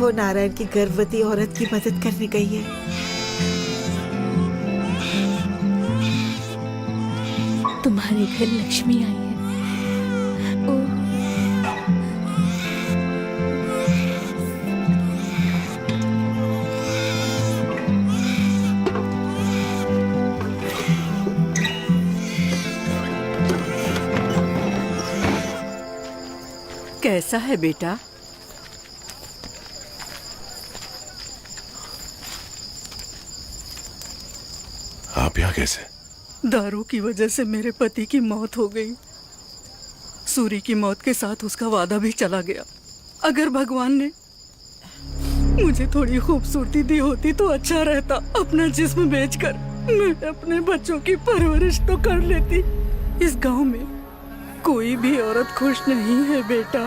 वो नारायण की गर्भवती औरत की मदद करने गई है। तुम्हारे घर लक्ष्मी आई है। ओह, कैसा है बेटा? आप यहाँ कैसे? दारू की वजह से मेरे पति की मौत हो गई। सूरी की मौत के साथ उसका वादा भी चला गया। अगर भगवान ने मुझे थोड़ी खूबसूरती दी होती तो अच्छा रहता। अपना जिस्म बेचकर मैं अपने बच्चों की परवरिश तो कर लेती। इस गांव में कोई भी औरत खुश नहीं है बेटा।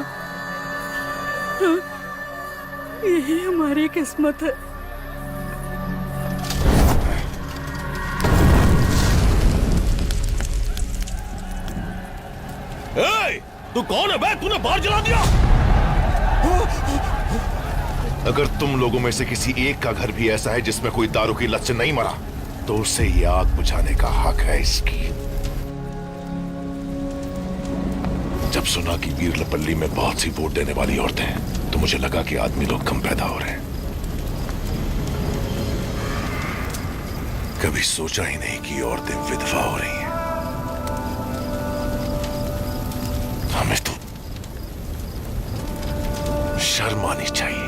हाँ, यही हमारी किस्मत है। तू कौन है बे? तूने बाहर जला दिया। अगर तुम लोगों में से किसी एक का घर भी ऐसा है जिसमें कोई दारू की लत से नहीं मरा तो उसे ये आग बुझाने का हक है इसकी। जब सुना कि वीरलपल्ली में बहुत सी वोट देने वाली औरतें हैं तो मुझे लगा कि आदमी लोग कम पैदा हो रहे हैं। कभी सोचा ही नहीं कि औरतें विधवा हो रही हैं। हमें तो शर्म आनी चाहिए।